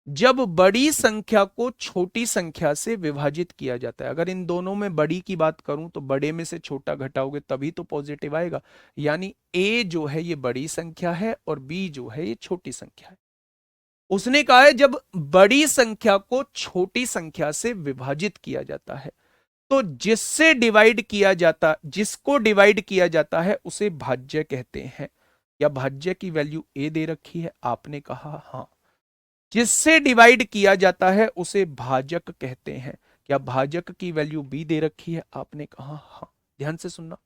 जब बड़ी संख्या को छोटी संख्या से विभाजित किया जाता है, अगर इन दोनों में बड़ी की बात करूं तो बड़े में से छोटा घटाओगे तभी तो पॉजिटिव आएगा, यानी ए जो है ये बड़ी संख्या है और बी जो है ये छोटी संख्या है। उसने कहा है जब बड़ी संख्या को छोटी संख्या से विभाजित किया जाता है तो जिससे डिवाइड किया जाता, जिसको डिवाइड किया जाता है उसे भाज्य कहते हैं। या भाज्य की वैल्यू ए दे रखी है, आपने कहा हाँ। जिससे डिवाइड किया जाता है उसे भाजक कहते हैं। क्या भाजक की वैल्यू बी दे रखी है, आपने कहा हाँ। ध्यान से सुनना,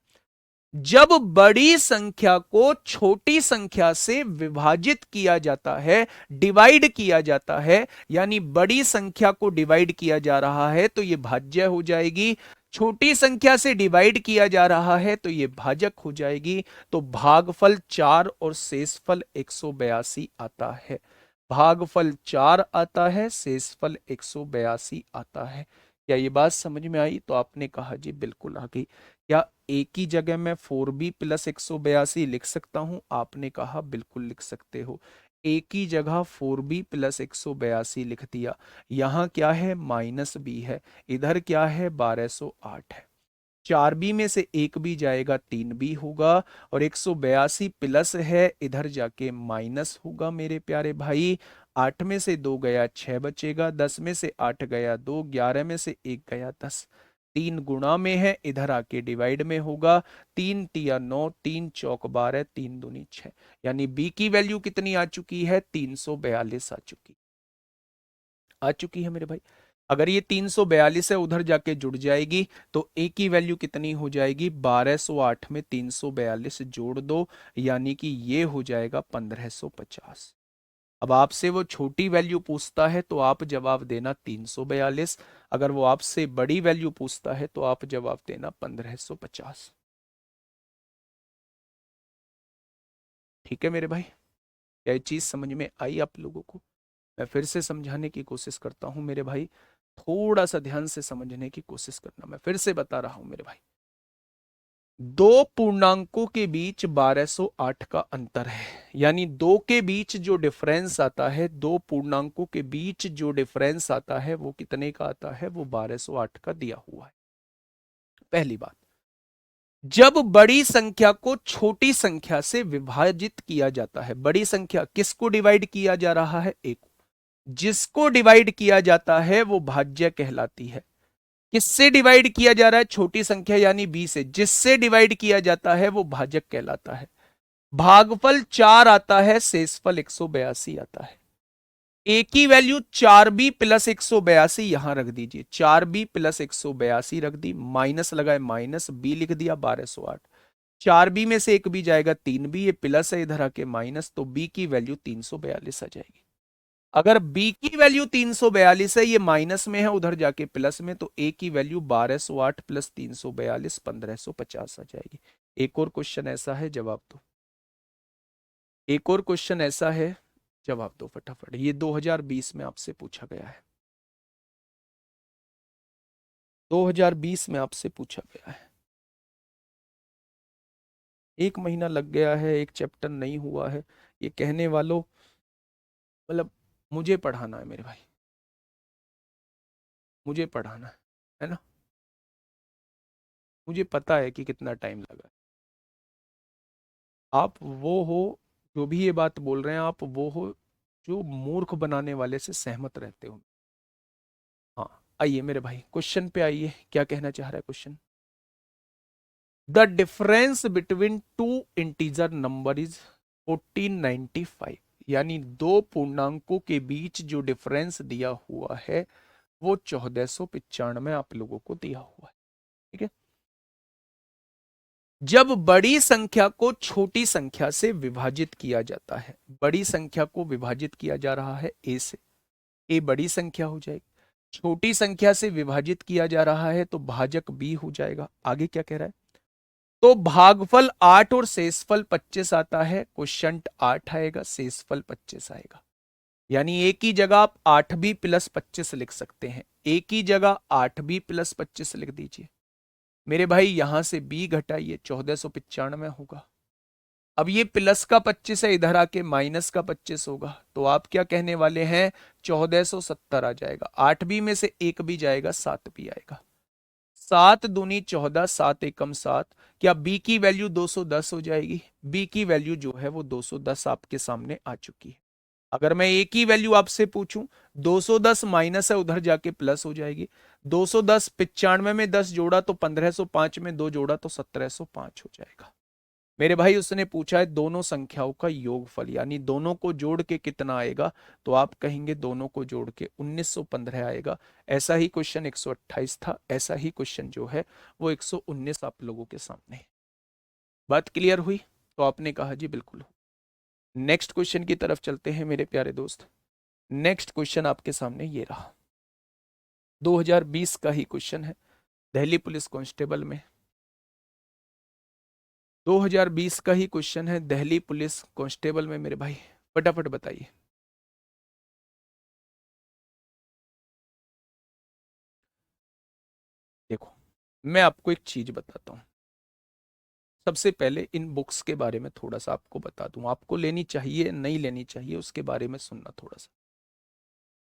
जब बड़ी संख्या को छोटी संख्या से विभाजित किया जाता है, डिवाइड किया जाता है, यानी बड़ी संख्या को डिवाइड किया जा रहा है तो यह भाज्य हो जाएगी, छोटी संख्या से डिवाइड किया जा रहा है तो यह भाजक हो जाएगी। तो भागफल 4 और शेषफल 182 आता है, भागफल 4 आता है, शेषफल 182 आता है। क्या ये बात समझ में आई, तो आपने कहा जी बिल्कुल आ गई। क्या एक ही जगह मैं 4b प्लस 182 लिख सकता हूं, आपने कहा बिल्कुल लिख सकते हो। एक ही जगह 4b प्लस 182 लिख दिया, यहां क्या है माइनस बी है, इधर क्या है 1208 है। 4b में से एक भी जाएगा 3b होगा, और 182 प्लस है इधर जाके माइनस होगा मेरे प्यारे भाई। 8 में से 2 गया 6 बचेगा, 10 में से 8 गया 2, 11 में से 1 गया 10, 3 गुणा में है इधर आके डिवाइड में होगा। 3 तिया 9, 3 चौक 12, 3 दूनी 6, यानी बी की वैल्यू कितनी आ चुकी है 342 आ चुकी है मेरे भाई। अगर ये 342 है उधर जाके जुड़ जाएगी तो ए की वैल्यू कितनी हो जाएगी 1208 में 342 जोड़ दो, यानी कि ये हो जाएगा 1550। अब आपसे वो छोटी वैल्यू पूछता है तो आप जवाब देना 342। अगर वो आपसे बड़ी वैल्यू पूछता है तो आप जवाब देना 1550। ठीक है मेरे भाई, क्या ये चीज समझ में आई आप लोगों को? मैं फिर से समझाने की कोशिश करता हूं मेरे भाई, थोड़ा सा ध्यान से समझने की कोशिश करना। मैं फिर से बता रहा हूं मेरे भाई, दो पूर्णांकों के बीच 1208 का अंतर है, यानी दो के बीच जो डिफरेंस आता है, दो पूर्णांकों के बीच जो डिफरेंस आता है वो कितने का आता है? वो 1208 का दिया हुआ है। पहली बात, जब बड़ी संख्या को छोटी संख्या से विभाजित किया जाता है, बड़ी संख्या किसको डिवाइड किया जा रहा है? एक, जिसको डिवाइड किया जाता है वो भाज्य कहलाती है। किससे डिवाइड किया जा रहा है? छोटी संख्या यानी 20 से, जिससे डिवाइड किया जाता है वो भाजक कहलाता है। भागफल 4 आता है, शेषफल 182 आता है। ए की वैल्यू 4b+182 यहां रख दीजिए, 4b+182 रख दी, माइनस लगाए माइनस, बी लिख दिया 1208। 4b में से एक बी जाएगा 3b, ये प्लस है इधर आके माइनस, तो b की वैल्यू 342 आ जाएगी। अगर b की वैल्यू 342 है, ये माइनस में है उधर जाके प्लस में, तो a की वैल्यू 1208 + 342 1550 आ जाएगी। एक और क्वेश्चन ऐसा है, जवाब दो। एक और क्वेश्चन ऐसा है, जवाब दो फटाफट। ये 2020 में आपसे पूछा गया है, 2020 में आपसे पूछा गया है। एक महीना लग गया है, एक चैप्टर नहीं हुआ है। ये कहने वालों, मतलब मुझे पढ़ाना है मेरे भाई, मुझे पढ़ाना है ना? मुझे पता है कि कितना टाइम लगा। आप वो हो, जो भी ये बात बोल रहे हैं आप वो हो जो मूर्ख बनाने वाले से सहमत रहते हो। हाँ, आइए मेरे भाई क्वेश्चन पे आइए, क्या कहना चाह रहा है question? The difference between two integer number is 1495, यानी दो पूर्णांकों के बीच जो डिफरेंस दिया हुआ है वो 1495 आप लोगों को दिया हुआ है। ठीक है, जब बड़ी संख्या को छोटी संख्या से विभाजित किया जाता है, बड़ी संख्या को विभाजित किया जा रहा है ए से, ए बड़ी संख्या हो जाएगी। छोटी संख्या से विभाजित किया जा रहा है तो भाजक बी हो जाएगा। आगे क्या कह रहा है? तो भागफल 8 और शेषफल 25 आता है, क्वेश्चन 8 आएगा, शेषफल 25 आएगा। यानी एक ही जगह आप 8b+25 लिख सकते हैं, एक ही जगह 8b+25 लिख दीजिए। मेरे भाई यहां से b घटाइए, 1495 होगा। अब ये प्लस का 25 है, इधर आके माइनस का 25 होगा, तो आप क्या कहने वाले हैं? 1470 आ जाएगा। 8b में से एक भी जाएगा, 7b आएगा। 7 दूनी 14, 7 एकम 7। क्या b की वैल्यू 210 हो जाएगी? b की वैल्यू जो है वो 210 आपके सामने आ चुकी है। अगर मैं a की वैल्यू आपसे पूछूं, 210 माइनस है उधर जाके प्लस हो जाएगी। 210 95 में 10 जोड़ा तो 1505 में 2 जोड़ा तो 1705 हो जाएगा। मेरे भाई उसने पूछा है दोनों संख्याओं का योगफल, यानी दोनों को जोड़ के कितना आएगा, तो आप कहेंगे दोनों को जोड़ के 1915 आएगा। ऐसा ही क्वेश्चन 128 था, ऐसा ही क्वेश्चन जो है वो 119 आप लोगों के सामने है। बात क्लियर हुई? तो आपने कहा जी बिल्कुल। नेक्स्ट क्वेश्चन की तरफ चलते हैं मेरे प्यारे दोस्त। नेक्स्ट क्वेश्चन आपके सामने ये रहा, 2020 का ही क्वेश्चन है, दिल्ली पुलिस कांस्टेबल में। 2020 का ही क्वेश्चन है, दिल्ली पुलिस कांस्टेबल में। मेरे भाई फटाफट बताइए। देखो, मैं आपको एक चीज बताता हूं। सबसे पहले इन बुक्स के बारे में थोड़ा सा आपको बता दूं, आपको लेनी चाहिए नहीं लेनी चाहिए उसके बारे में सुनना, थोड़ा सा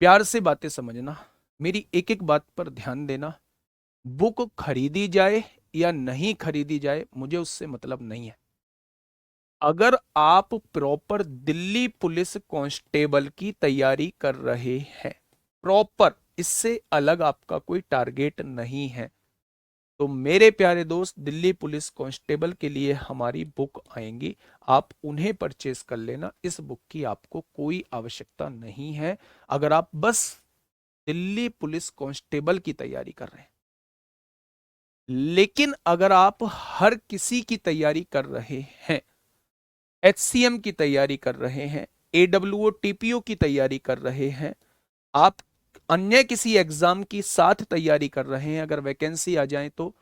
प्यार से बातें समझना, मेरी एक एक बात पर ध्यान देना। बुक खरीदी जाए या नहीं खरीदी जाए मुझे उससे मतलब नहीं है। अगर आप प्रॉपर दिल्ली पुलिस कांस्टेबल की तैयारी कर रहे हैं, प्रॉपर, इससे अलग आपका कोई टारगेट नहीं है, तो मेरे प्यारे दोस्त दिल्ली पुलिस कांस्टेबल के लिए हमारी बुक आएंगी, आप उन्हें परचेस कर लेना। इस बुक की आपको कोई आवश्यकता नहीं है अगर आप बस दिल्ली पुलिस कांस्टेबल की तैयारी कर रहे हैं। लेकिन अगर आप हर किसी की तैयारी कर रहे हैं, एचसीएम की तैयारी कर रहे हैं, AWO TPO की तैयारी कर रहे हैं, आप अन्य किसी एग्जाम की साथ तैयारी कर रहे हैं, अगर वैकेंसी आ जाए तो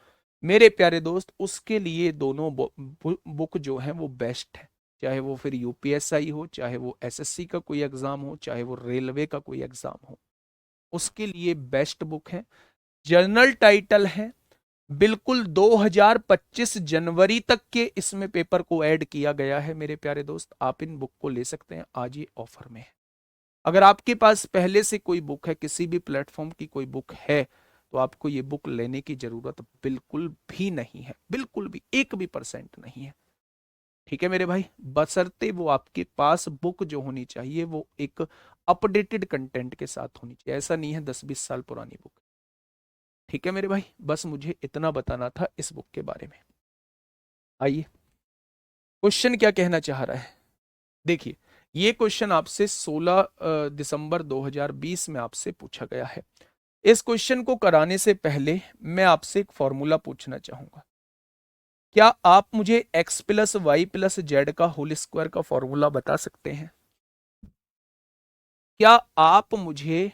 मेरे प्यारे दोस्त उसके लिए दोनों बुक जो है वो बेस्ट है। चाहे वो फिर यूपीएसआई हो, चाहे वो एसएससी का कोई एग्जाम हो, चाहे वो रेलवे का कोई एग्जाम हो, उसके लिए बेस्ट बुक है। जर्नल टाइटल है, बिल्कुल 2025 जनवरी तक के इसमें पेपर को ऐड किया गया है मेरे प्यारे दोस्त। आप इन बुक को ले सकते हैं, आज ये ऑफर में है। अगर आपके पास पहले से कोई बुक है, किसी भी प्लेटफॉर्म की कोई बुक है, तो आपको ये बुक लेने की जरूरत बिल्कुल भी नहीं है, बिल्कुल भी 1% नहीं है। ठीक है मेरे भाई, बशर्ते वो आपके पास बुक जो होनी चाहिए वो एक अपडेटेड कंटेंट के साथ होनी चाहिए, ऐसा नहीं है 10-20 साल पुरानी बुक। ठीक है मेरे भाई, बस मुझे इतना बताना था इस बुक के बारे में। आइए, क्वेश्चन क्या कहना चाह रहा है, देखिए। ये क्वेश्चन आपसे 16 दिसंबर 2020 में आपसे पूछा गया है। इस क्वेश्चन को कराने से पहले मैं आपसे एक फॉर्मूला पूछना चाहूंगा। क्या आप मुझे x plus y plus z का होल स्क्वायर का फॉर्मूला बता सकते हैं? क्या आप मुझे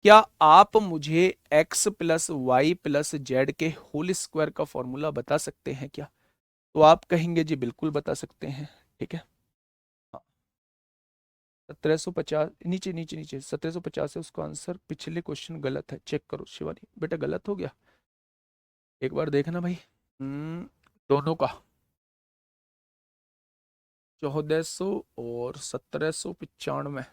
क्या आप मुझे x plus y plus z के होल स्क्वायर का फॉर्मूला बता सकते हैं क्या? तो आप कहेंगे जी बिल्कुल बता सकते हैं। ठीक है, हाँ, 1750, नीचे नीचे नीचे 1750 है उसका आंसर। पिछले क्वेश्चन गलत है, चेक करो शिवानी बेटा, गलत हो गया, एक बार देखना भाई। दोनों का 1400 और 1795,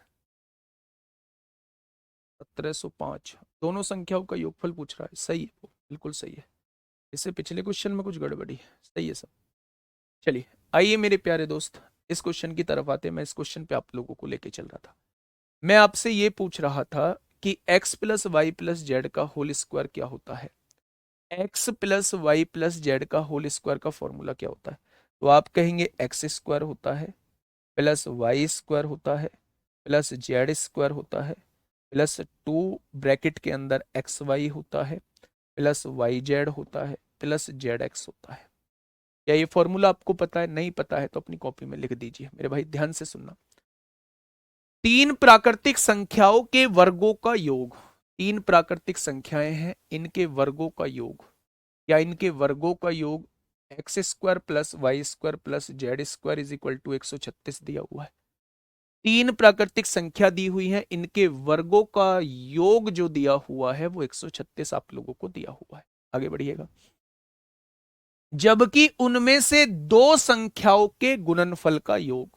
1705, दोनों संख्याओं का योगफल पूछ रहा है। सही है वो, बिल्कुल सही है। इससे पिछले क्वेश्चन में कुछ गड़बड़ी है, सही है सब। चलिए, आइए मेरे प्यारे दोस्त, इस क्वेश्चन की तरफ आते हैं। मैं इस क्वेश्चन पे आप लोगों को लेके चल रहा था। मैं आपसे ये पूछ रहा था कि x plus y plus z का होल स्क्वायर क्या होता है। x plus y plus z का होल स्क्वायर का फॉर्मूला क्या होता है? तो आप कहेंगे एक्स स्क्वायर होता है, प्लस वाई स्क्वायर होता है, प्लस जेड स्क्वायर होता है, प्लस 2 ब्रैकेट के अंदर एक्स वाई होता है, प्लस वाई जेड होता है, प्लस जेड एक्स होता है। क्या ये फॉर्मूला आपको पता है? नहीं पता है तो अपनी कॉपी में लिख दीजिए मेरे भाई, ध्यान से सुनना। तीन प्राकृतिक संख्याओं के वर्गों का योग, तीन प्राकृतिक संख्याएं हैं, इनके वर्गों का योग, या इनके वर्गों का योग x square plus y square plus z square is equal to 136 दिया हुआ है। तीन प्राकृतिक संख्या दी हुई है, इनके वर्गों का योग जो दिया हुआ है वो 136 आप लोगों को दिया हुआ है। आगे बढ़िएगा। जबकि उनमें से दो संख्याओं के गुणनफल का योग,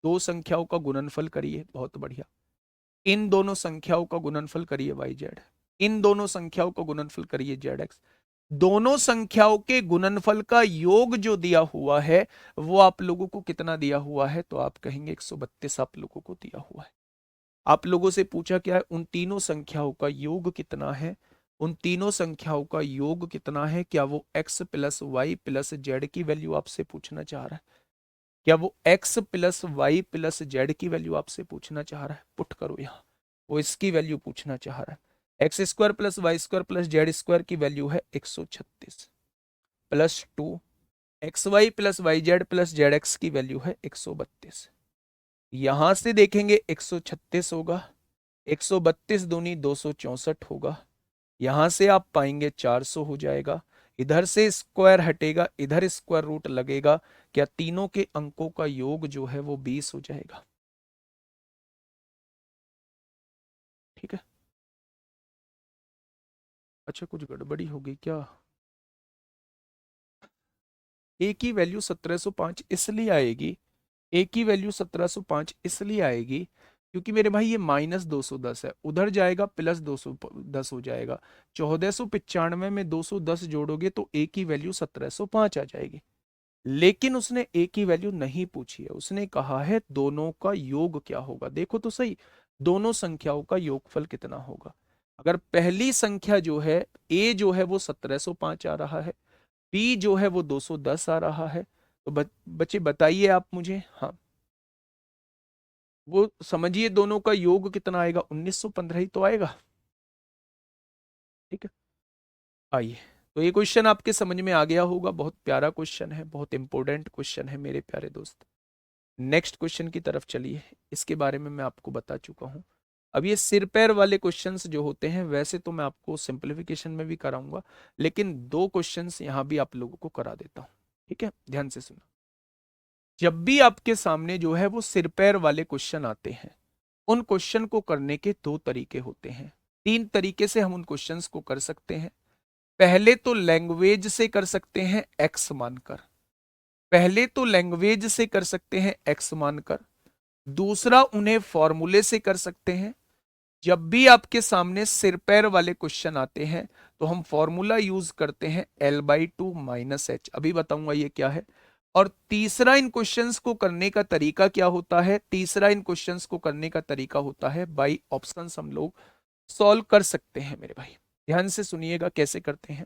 दो संख्याओं का गुणनफल करिए, बहुत बढ़िया। इन दोनों संख्याओं का गुणनफल करिए वाई जेड, इन दोनों संख्याओं का गुणनफल करिए जेड एक्स। दोनों संख्याओं के गुणनफल का योग जो दिया हुआ है वो आप लोगों को कितना दिया हुआ है? तो आप कहेंगे 132 आप लोगों को दिया हुआ है। आप लोगों से पूछा क्या है? उन तीनों संख्याओं का योग कितना है, उन तीनों संख्याओं का योग कितना है। क्या वो x plus y plus z की वैल्यू आपसे पूछना चाह रहा है? क्या वो x plus y plus z की वैल्यू आपसे पूछना चाह रहा है? पुट करो यहाँ, वो इसकी वैल्यू पूछना चाह रहा है। X square plus y square plus z square की वैल्यू है 136, plus 2 x y plus y z plus z x की वैल्यू है 132। यहां से देखेंगे 136 होगा, 132 दूनी 264 होगा, यहां से आप पाएंगे 400 हो जाएगा। इधर से स्क्वायर हटेगा, इधर स्क्वायर रूट लगेगा। क्या तीनों के अंकों का योग जो है वो 20 हो जाएगा? ठीक है, अच्छा कुछ गड़बड़ी हो गई क्या? ए की वैल्यू 1705 इसलिए आएगी, ए की वैल्यू 1705 इसलिए आएगी क्योंकि मेरे भाई ये -210 है, उधर जाएगा प्लस 210 हो जाएगा। 1495 में 210 जोड़ोगे तो ए की वैल्यू 1705 आ जाएगी। लेकिन उसने ए की वैल्यू नहीं पूछी है, उसने कहा है दोनों का योग क्या होगा। देखो तो सही, दोनों संख्याओं का योगफल कितना होगा। अगर पहली संख्या जो है ए जो है वो 1705 आ रहा है, बी जो है वो 210 आ रहा है, तो बच्चे बताइए आप मुझे, हाँ वो समझिए दोनों का योग कितना आएगा, 1915 ही तो आएगा। ठीक है, आइए, तो ये क्वेश्चन आपके समझ में आ गया होगा, बहुत प्यारा क्वेश्चन है, बहुत इंपॉर्टेंट क्वेश्चन है मेरे प्यारे दोस्त। नेक्स्ट क्वेश्चन की तरफ चलिए, इसके बारे में मैं आपको बता चुका हूं। अब ये सिर पैर वाले क्वेश्चंस जो होते हैं, वैसे तो मैं आपको सिंप्लीफिकेशन में भी कराऊंगा, लेकिन दो क्वेश्चंस यहां भी आप लोगों को करा देता हूं। ठीक है, ध्यान से सुनो। जब भी आपके सामने जो है वो सिर पैर वाले क्वेश्चन आते हैं, उन क्वेश्चन को करने के दो तरीके होते हैं। तीन तरीके से हम उन क्वेश्चंस को कर सकते हैं। पहले तो लैंग्वेज से कर सकते हैं एक्स मानकर, पहले तो लैंग्वेज से कर सकते हैं एक्स मानकर। दूसरा उन्हें फॉर्मूले से कर सकते हैं। जब भी आपके सामने सिर पैर वाले क्वेश्चन आते हैं तो हम फॉर्मूला यूज करते हैं L/2 - h। अभी बताऊंगा ये क्या है। और तीसरा इन क्वेश्चंस को करने का तरीका क्या होता है, तीसरा इन क्वेश्चंस को करने का तरीका होता है बाई ऑप्शंस हम लोग सॉल्व कर सकते हैं मेरे भाई। ध्यान से सुनिएगा कैसे करते हैं।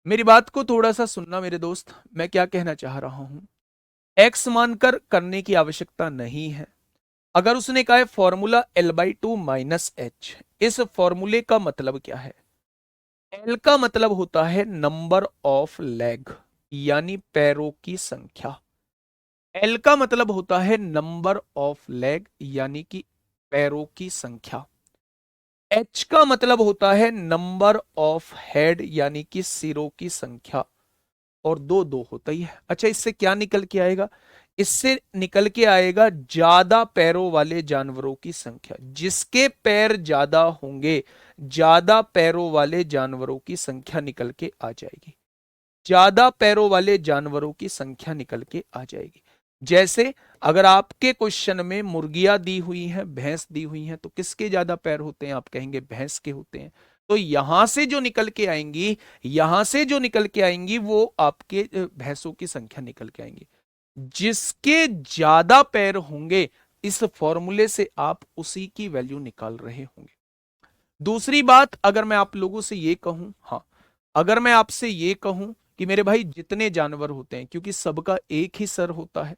मेरी बात को थोड़ा सा सुनना मेरे दोस्त, मैं क्या कहना चाह रहा हूं। एक्स मानकर करने की आवश्यकता नहीं है। अगर उसने कहा है फॉर्मूला L/2 - h, इस फॉर्मूले का मतलब क्या है। L का मतलब होता है नंबर ऑफ लेग, यानी पैरों की संख्या। L का मतलब होता है नंबर ऑफ लेग, यानी कि पैरों की संख्या। H का मतलब होता है नंबर ऑफ हेड, यानी कि सिरों की संख्या। और दो दो होता ही है। अच्छा, इससे क्या निकल के आएगा, इससे निकल के आएगा ज्यादा पैरों वाले जानवरों की संख्या। जिसके पैर ज्यादा होंगे, ज्यादा पैरों वाले जानवरों की संख्या निकल के आ जाएगी। ज्यादा पैरों वाले जानवरों की संख्या निकल के आ जाएगी। जैसे अगर आपके क्वेश्चन में मुर्गियां दी हुई हैं, भैंस दी हुई हैं, तो किसके ज्यादा पैर होते हैं, आप कहेंगे भैंस के होते हैं। तो यहां से जो निकल के आएंगी, यहां से जो निकल के आएंगी वो आपके भैंसों की संख्या निकल के आएंगी। जिसके ज्यादा पैर होंगे, इस फॉर्मूले से आप उसी की वैल्यू निकाल रहे होंगे। दूसरी बात, अगर मैं आप लोगों से ये कहूं, हाँ, अगर मैं आपसे ये कहूं कि मेरे भाई जितने जानवर होते हैं, क्योंकि सबका एक ही सर होता है,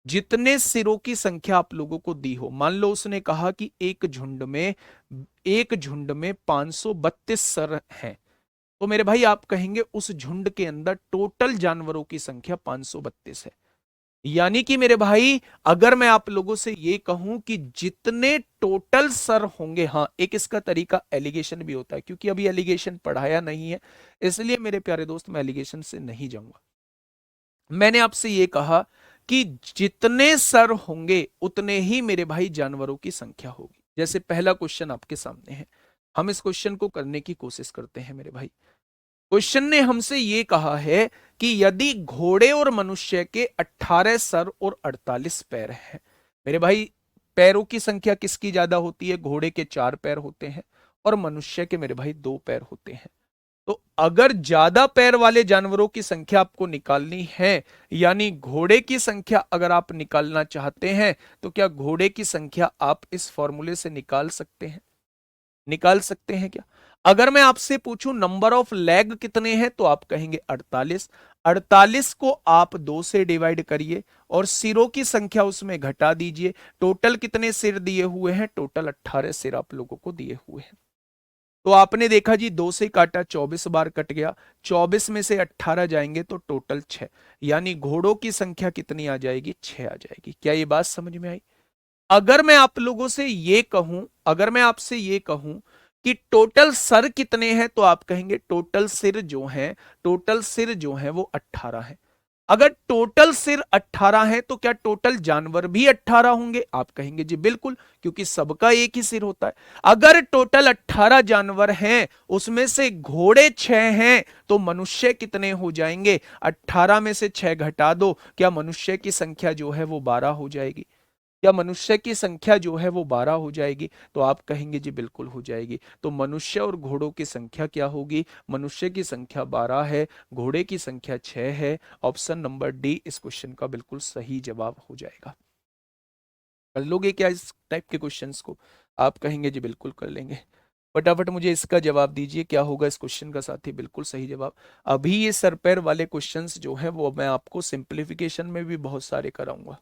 जितने सिरों की संख्या आप लोगों को दी हो, मान लो उसने कहा कि एक झुंड में 532 सर हैं, तो मेरे भाई आप कहेंगे उस झुंड के अंदर टोटल जानवरों की संख्या 532 है। यानी कि मेरे भाई, अगर मैं आप लोगों से ये कहूं कि जितने टोटल सर होंगे, हां, एक इसका तरीका एलिगेशन भी होता है, क्योंकि अभी एलिगेशन पढ़ाया नहीं है, इसलिए मेरे प्यारे दोस्त मैं एलिगेशन से नहीं जाऊंगा। मैंने आपसे ये कहा कि जितने सर होंगे उतने ही मेरे भाई जानवरों की संख्या होगी। जैसे पहला क्वेश्चन आपके सामने है, हम इस क्वेश्चन को करने की कोशिश करते हैं मेरे भाई। क्वेश्चन ने हमसे यह कहा है कि यदि घोड़े और मनुष्य के 18 सर और 48 पैर हैं, मेरे भाई पैरों की संख्या किसकी ज्यादा होती है, घोड़े के 4 पैर होते हैं और मनुष्य के मेरे भाई 2 पैर होते हैं। तो अगर ज्यादा पैर वाले जानवरों की संख्या आपको निकालनी है, यानी घोड़े की संख्या अगर आप निकालना चाहते हैं, तो क्या घोड़े की संख्या आप इस फॉर्मूले से निकाल सकते हैं, निकाल सकते हैं क्या। अगर मैं आपसे पूछूं नंबर ऑफ लेग कितने हैं, तो आप कहेंगे 48। 48 को आप 2 से डिवाइड करिए और सिरों की संख्या उसमें घटा दीजिए। टोटल कितने सिर दिए हुए हैं, टोटल 18 सिर आप लोगों को दिए हुए हैं। तो आपने देखा जी, 2 से काटा 24 बार कट गया, 24 में से 18 जाएंगे तो टोटल 6, यानी घोड़ों की संख्या कितनी आ जाएगी, 6 आ जाएगी। क्या ये बात समझ में आई। अगर मैं आप लोगों से ये कहूं, अगर मैं आपसे ये कहूं कि टोटल सर कितने हैं, तो आप कहेंगे टोटल सिर जो हैं, टोटल सिर जो हैं वो 18 हैं। अगर टोटल सिर 18 है तो क्या टोटल जानवर भी 18 होंगे, आप कहेंगे जी बिल्कुल, क्योंकि सबका एक ही सिर होता है। अगर टोटल 18 जानवर हैं, उसमें से घोड़े 6 हैं, तो मनुष्य कितने हो जाएंगे, 18 में से 6 घटा दो, क्या मनुष्य की संख्या जो है वो 12 हो जाएगी, या मनुष्य की संख्या जो है वो 12 हो जाएगी, तो आप कहेंगे जी बिल्कुल हो जाएगी। तो मनुष्य और घोड़ों की संख्या क्या होगी, मनुष्य की संख्या 12 है, घोड़े की संख्या 6 है। ऑप्शन नंबर डी इस क्वेश्चन का बिल्कुल सही जवाब हो जाएगा। कर लोगे क्या इस टाइप के क्वेश्चंस को, आप कहेंगे जी बिल्कुल कर लेंगे। फटाफट मुझे इसका जवाब दीजिए, क्या होगा इस क्वेश्चन का साथी, बिल्कुल सही जवाब। अभी ये सर पैर वाले क्वेश्चंस जो है वो मैं आपको सिंप्लीफिकेशन में भी बहुत सारे कराऊंगा,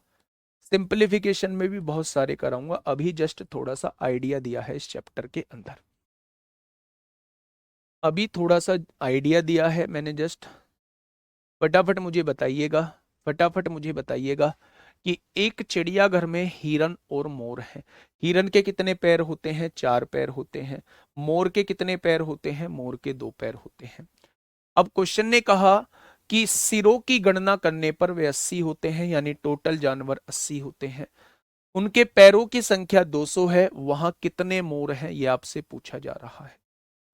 सिंप्लीफिकेशन में भी बहुत सारे कराऊंगा। अभी जस्ट थोड़ा सा आइडिया दिया है इस चैप्टर के अंदर, अभी थोड़ा सा आइडिया दिया है मैंने जस्ट। फटाफट मुझे बताइएगा, फटाफट मुझे बताइएगा कि एक चिड़ियाघर में हिरन और मोर है। हिरन के कितने पैर होते हैं? 4 पैर होते हैं। मोर के कितने पैर होते हैं? मोर के 2 पैर होते हैं। अब क्वेश्चन ने कहा कि सिरों की गणना करने पर वे 80 होते हैं, यानी टोटल जानवर 80 होते हैं। उनके पैरों की संख्या 200 है, वहां कितने मोर हैं ये आपसे पूछा जा रहा है।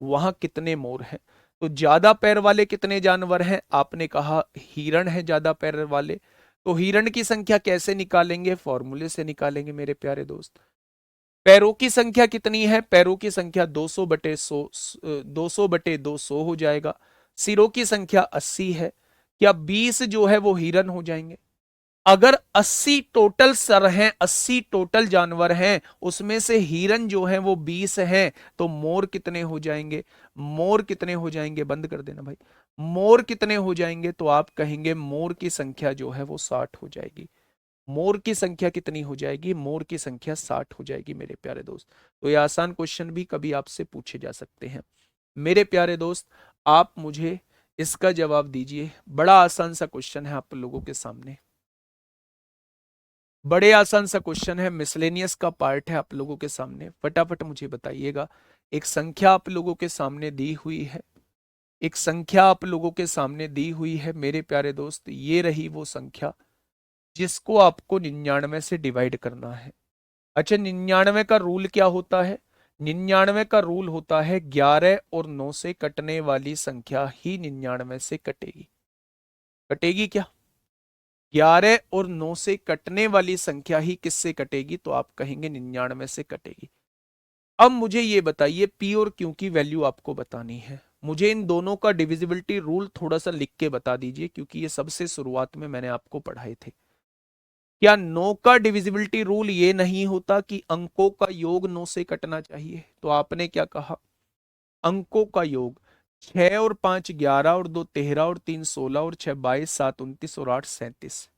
वहां कितने मोर हैं? तो ज्यादा पैर वाले कितने जानवर हैं? आपने कहा हिरण है ज्यादा पैर वाले। तो हिरण की संख्या कैसे निकालेंगे? फॉर्मूले से निकालेंगे मेरे प्यारे दोस्त। पैरों की संख्या कितनी है? पैरों की संख्या 200 बटे 100, 200 बटे 200 हो जाएगा। सिरों की संख्या 80 है। क्या 20 जो है वो हिरन हो जाएंगे? अगर 80 टोटल सर हैं, 80 टोटल जानवर हैं, उसमें से हिरन जो है वो 20 हैं, तो मोर कितने हो जाएंगे? मोर कितने हो जाएंगे? बंद कर देना भाई। मोर कितने हो जाएंगे? तो आप कहेंगे मोर की संख्या जो है वो 60 हो जाएगी। मोर की संख्या कितनी हो जाएगी? मोर की संख्या 60 हो जाएगी मेरे प्यारे दोस्त। तो ये आसान क्वेश्चन भी कभी आपसे पूछे जा सकते हैं। मेरे प्यारे दोस्त, आप मुझे इसका जवाब दीजिए। बड़ा आसान सा क्वेश्चन है आप लोगों के सामने। बड़े आसान सा क्वेश्चन है, मिसलेनियस का पार्ट है आप लोगों के सामने। फटाफट मुझे बताइएगा। एक संख्या आप लोगों के सामने दी हुई है। एक संख्या आप लोगों के सामने दी हुई है मेरे प्यारे दोस्त। ये रही वो संख्या जिसको आपको 99 से डिवाइड करना है। अच्छा, 99 का रूल क्या होता है? 99 का रूल होता है 11 और 9 से कटने वाली संख्या ही 99 से कटेगी। कटेगी क्या? 11 और 9 से कटने वाली संख्या ही किससे कटेगी? तो आप कहेंगे 99 से कटेगी। अब मुझे ये बताइए, पी और क्यू की वैल्यू आपको बतानी है। मुझे इन दोनों का डिविजिबिलिटी रूल थोड़ा सा लिख के बता दीजिए, क्योंकि ये सबसे शुरुआत में मैंने आपको पढ़ाए थे। क्या 9 का डिविजिबिलिटी रूल ये नहीं होता कि अंकों का योग 9 से कटना चाहिए? तो आपने क्या कहा? अंकों का योग 6 और 5 11 और 2 13 और 3 16 और 6 22 7 29 और 8 37।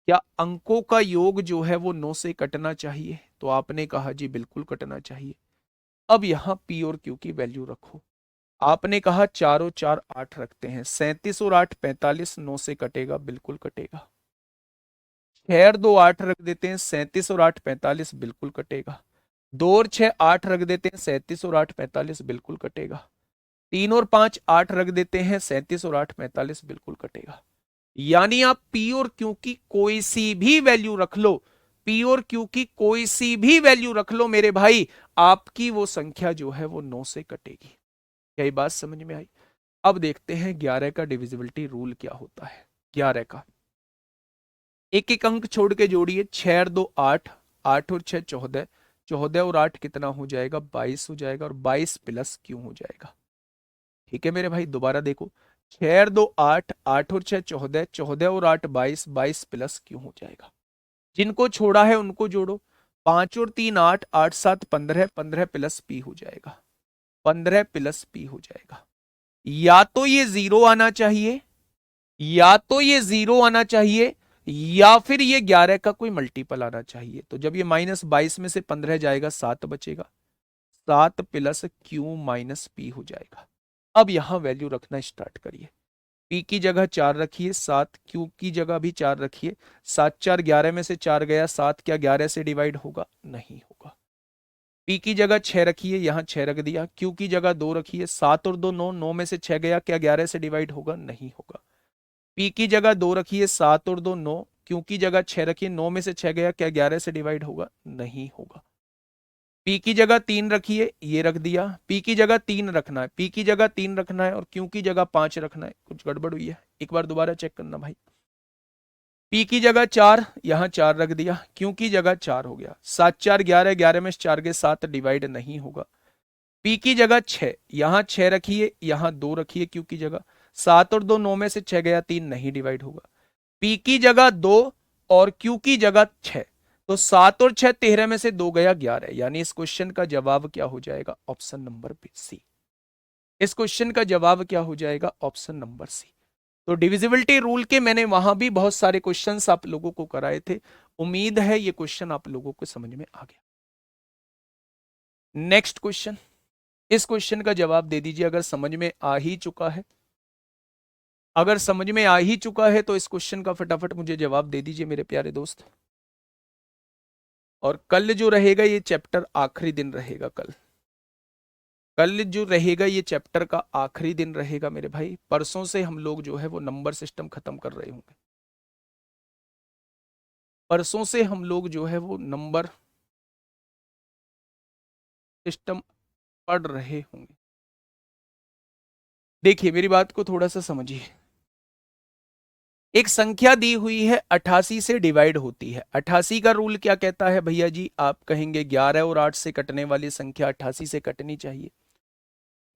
क्या अंकों का योग जो है वो 9 से कटना चाहिए? तो आपने कहा जी बिल्कुल कटना चाहिए। अब यहां पी और क्यू की वैल्यू रखो। आपने कहा 4 और 4 8 रखते हैं, 37 और 8 45, 9 से कटेगा, बिल्कुल कटेगा। 6 और 2 8 रख देते हैं, 37 और 8 45, बिल्कुल कटेगा। 2 और 6 8 रख देते हैं, 37 और 8 45, बिल्कुल कटेगा। 3 और 5 8 रख देते हैं, 37 और 8 45, बिल्कुल कटेगा। यानी आप पी और क्यू की कोई सी भी वैल्यू रख लो, पी और क्यू की कोई सी भी वैल्यू रख लो मेरे भाई, आपकी वो संख्या जो है वो 9 से कटेगी। क्या ये बात समझ में आई? अब देखते हैं 11 का डिविजिबिलिटी रूल क्या होता है। 11 का एक एक अंक छोड़ के जोड़िए। 6 और 2 8, 8 और 6 14, 14 और 8 कितना हो जाएगा? 22 हो जाएगा, और 22 प्लस क्यों हो जाएगा। ठीक है मेरे भाई, दोबारा देखो। 6 और 2 8, 8 और 6 14, 14 और 8 22, 22 प्लस क्यों हो जाएगा। जिनको छोड़ा है उनको जोड़ो। 5 और 3 8, 8 7 15, 15 प्लस पी हो जाएगा, 15 प्लस पी हो जाएगा। या तो ये जीरो आना चाहिए, या तो ये जीरो आना चाहिए, या फिर ये 11 का कोई मल्टीपल आना चाहिए। तो जब ये -22 में से 15 जाएगा, 7 बचेगा, 7 प्लस क्यू माइनस पी हो जाएगा। अब यहां वैल्यू रखना स्टार्ट करिए। पी की जगह 4 रखिए, 7 क्यू की जगह भी 4 रखिए। 7 4 11 में से 4 गया, 7 क्या 11 से डिवाइड होगा? नहीं होगा। पी की जगह 6 रखिए, यहां 6 रख दिया। क्यू की जगह 2 रखिए, 7 और 2 9, 9 में से 6 गया, क्या 11 से डिवाइड होगा? नहीं होगा। पी की जगह 2 रखिए, 7 और 2 9, क्यू की जगह 6 रखिए, 9 में से 6 गया, क्या 11 से डिवाइड होगा? नहीं होगा। पी की जगह 3 रखिए, ये रख दिया। पी की जगह 3 रखना है, पी की जगह 3 रखना है, और क्यू की जगह 5 रखना है। कुछ गड़बड़ हुई है, एक बार दोबारा चेक करना भाई। पी की जगह 4, यहां 4 रख दिया। क्यू की जगह 4 हो गया। 7 4 11, 11 में से 4 गए, 7 डिवाइड नहीं होगा। पी की जगह 6, यहां 6 रखिए, यहां 2 रखिए क्यू की जगह। 7 और 2 9 में से 6 गया, 3 नहीं डिवाइड होगा। पी की जगह 2 और क्यू की जगह 6, तो 7 और 6 13 में से 2 गया 11, यानी इस क्वेश्चन का जवाब क्या हो जाएगा? Option number C. इस क्वेश्चन का जवाब क्या हो जाएगा? Option number C. तो डिविजिबिलिटी रूल के मैंने वहां भी बहुत सारे क्वेश्चंस आप लोगों को कराए थे। उम्मीद है ये क्वेश्चन आप लोगों को समझ में आ गया। नेक्स्ट क्वेश्चन, इस क्वेश्चन का जवाब दे दीजिए अगर समझ में आ ही चुका है। अगर समझ में आ ही चुका है तो इस क्वेश्चन का फटाफट मुझे जवाब दे दीजिए मेरे प्यारे दोस्त। और कल जो रहेगा ये चैप्टर आखिरी दिन रहेगा। कल कल जो रहेगा ये चैप्टर का आखिरी दिन रहेगा मेरे भाई। परसों से हम लोग जो है वो नंबर सिस्टम खत्म कर रहे होंगे। परसों से हम लोग जो है वो नंबर सिस्टम पढ़ रहे होंगे। देखिए मेरी बात को थोड़ा सा समझिए। एक संख्या दी हुई है 88 से डिवाइड होती है। 88 का रूल क्या कहता है भैया जी? आप कहेंगे 11 और 8 से कटने वाली संख्या 88 से कटनी चाहिए।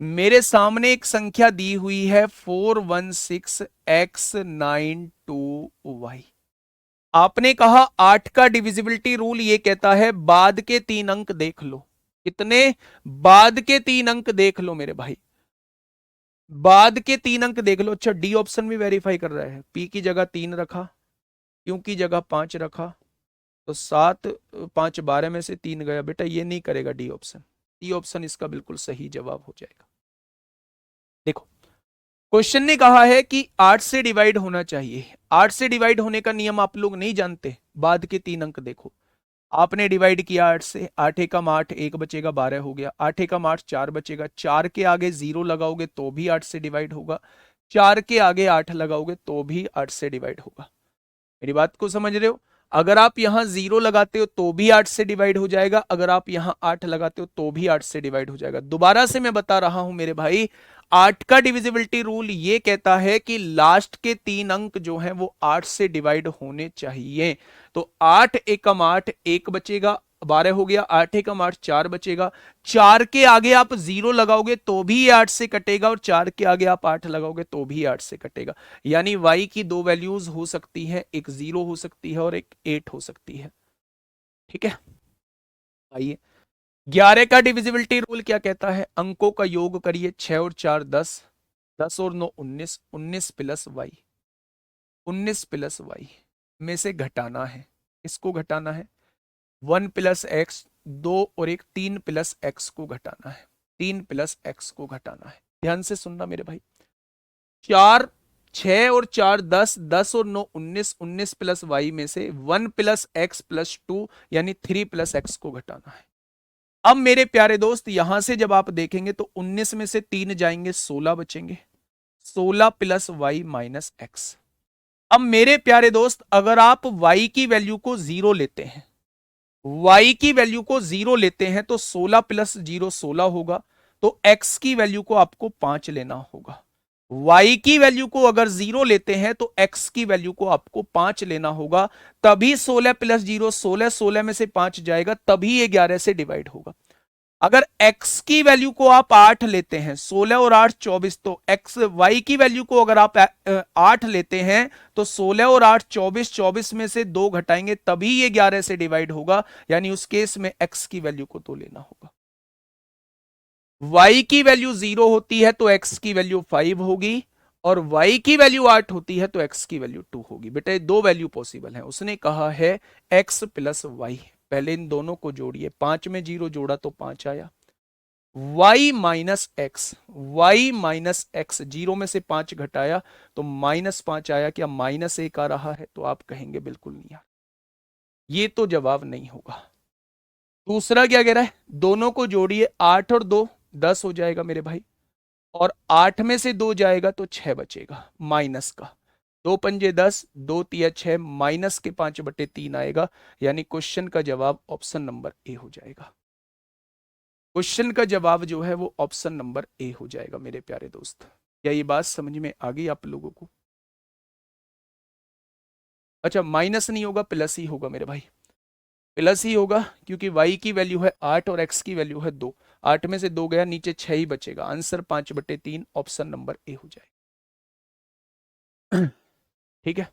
मेरे सामने एक संख्या दी हुई है 416x92y। आपने कहा 8 का डिविजिबिलिटी रूल ये कहता है बाद के 3 अंक देख लो। कितने? बाद के 3 अंक देख लो मेरे भाई। बाद के 3 अंक देख लो। अच्छा, डी ऑप्शन भी वेरीफाई कर रहा है। पी की जगह 3 रखा, क्यू की जगह 5 रखा, तो 7 5 12 में से 3 गया। बेटा ये नहीं करेगा डी ऑप्शन। डी ऑप्शन इसका बिल्कुल सही जवाब हो जाएगा। देखो, क्वेश्चन ने कहा है कि 8 से डिवाइड होना चाहिए। 8 से डिवाइड होने का नियम आप लोग नहीं जानते। बाद के 3 अंक देखो। आपने डिवाइड किया 8 से, 8 एकम 8, 1 बचेगा 12 हो गया। 8 एकम 8 4 बचेगा, 4 के आगे 0 लगाओगे तो भी 8 से डिवाइड होगा। 4 के आगे 8 लगाओगे तो भी 8 से डिवाइड होगा। मेरी बात को समझ रहे हो? अगर आप यहां 0 लगाते हो तो भी 8 से डिवाइड हो जाएगा, अगर आप यहां 8 लगाते हो तो भी 8 से डिवाइड हो जाएगा। दोबारा से मैं बता रहा हूं मेरे भाई, 8 का डिविजिबिलिटी रूल ये कहता है कि लास्ट के 3 अंक जो हैं वो 8 से डिवाइड होने चाहिए। तो 8 एकम 8 1 बचेगा, 12 हो गया। 8 एकम 8 4 बचेगा। 4 के आगे आप 0 लगाओगे तो भी ये 8 से कटेगा, और 4 के आगे आप 8 लगाओगे तो भी 8 से कटेगा। यानी y की 2 वैल्यूज हो सकती है, एक 0 हो सकती है और एक 8 हो सकती है। ठीक है, आइए। 11 का डिविजिबिलिटी रूल क्या कहता है? अंकों का योग करिए। 6 और 4 10, 10 और 9 19, 19 प्लस वाई, 19 प्लस वाई में से घटाना है। इसको घटाना है। 1 प्लस एक्स, 2 और 1 3 प्लस एक्स को घटाना है। 3 प्लस एक्स को घटाना है। ध्यान से सुनना मेरे भाई। 4 6 और 4 10, 10 और 9 19, 19 प्लस वाई में से 1 प्लस एक्स प्लस 2 यानी 3 प्लस एक्स को घटाना है। अब मेरे प्यारे दोस्त यहां से जब आप देखेंगे तो 19 में से 3 जाएंगे, 16 बचेंगे। 16 प्लस वाई माइनस एक्स। अब मेरे प्यारे दोस्त अगर आप y की वैल्यू को 0 लेते हैं, y की वैल्यू को 0 लेते हैं तो 16 प्लस 0 16 होगा। तो x की वैल्यू को आपको 5 लेना होगा। y की वैल्यू को अगर 0 लेते हैं तो x की वैल्यू को आपको 5 लेना होगा। तभी 16 प्लस 0 16, 16 में से 5 जाएगा, तभी ये 11 से डिवाइड होगा। अगर x की वैल्यू को आप 8 लेते हैं, 16 और 8 24, तो x y की वैल्यू को अगर आप 8 लेते हैं तो 16 और 8 24, 24 में से 2 घटाएंगे तभी ये 11 से डिवाइड होगा। यानी उस केस में x की वैल्यू को 2 लेना होगा। y की वैल्यू 0 होती है तो x की वैल्यू 5 होगी, और y की वैल्यू 8 होती है तो x की वैल्यू 2 होगी। बेटा 2 वैल्यू पॉसिबल है। उसने कहा है x प्लस वाई। पहले इन दोनों को जोड़िए। 5 में 0 जोड़ा तो 5 आया। y minus x, y minus x, 0 में से 5 घटाया तो -5 आया। क्या -1 आ रहा है? तो आप कहेंगे बिल्कुल नहीं आ। ये तो जवाब नहीं होगा। दूसरा क्या कह रहा है? दोनों को जोड़िए। 8 और 2 10 हो जाएगा मेरे भाई, और 8 में से 2 जाएगा तो 6 बचेगा माइनस का। 2 पंजे 10, 2 तिया 6, माइनस के 5/3 आएगा। यानी क्वेश्चन का जवाब ऑप्शन नंबर ए हो जाएगा। क्वेश्चन का जवाब जो है वो ऑप्शन नंबर ए हो जाएगा मेरे प्यारे दोस्त। क्या ये बात समझ में आ गई आप लोगों को? अच्छा, माइनस नहीं होगा, प्लस ही होगा मेरे भाई। प्लस ही होगा क्योंकि y की वैल्यू है 8 और x की वैल्यू है 2। 8 में से 2 गया, नीचे 6 ही बचेगा। आंसर 5/3 ऑप्शन नंबर ए हो जाएगा। ठीक है,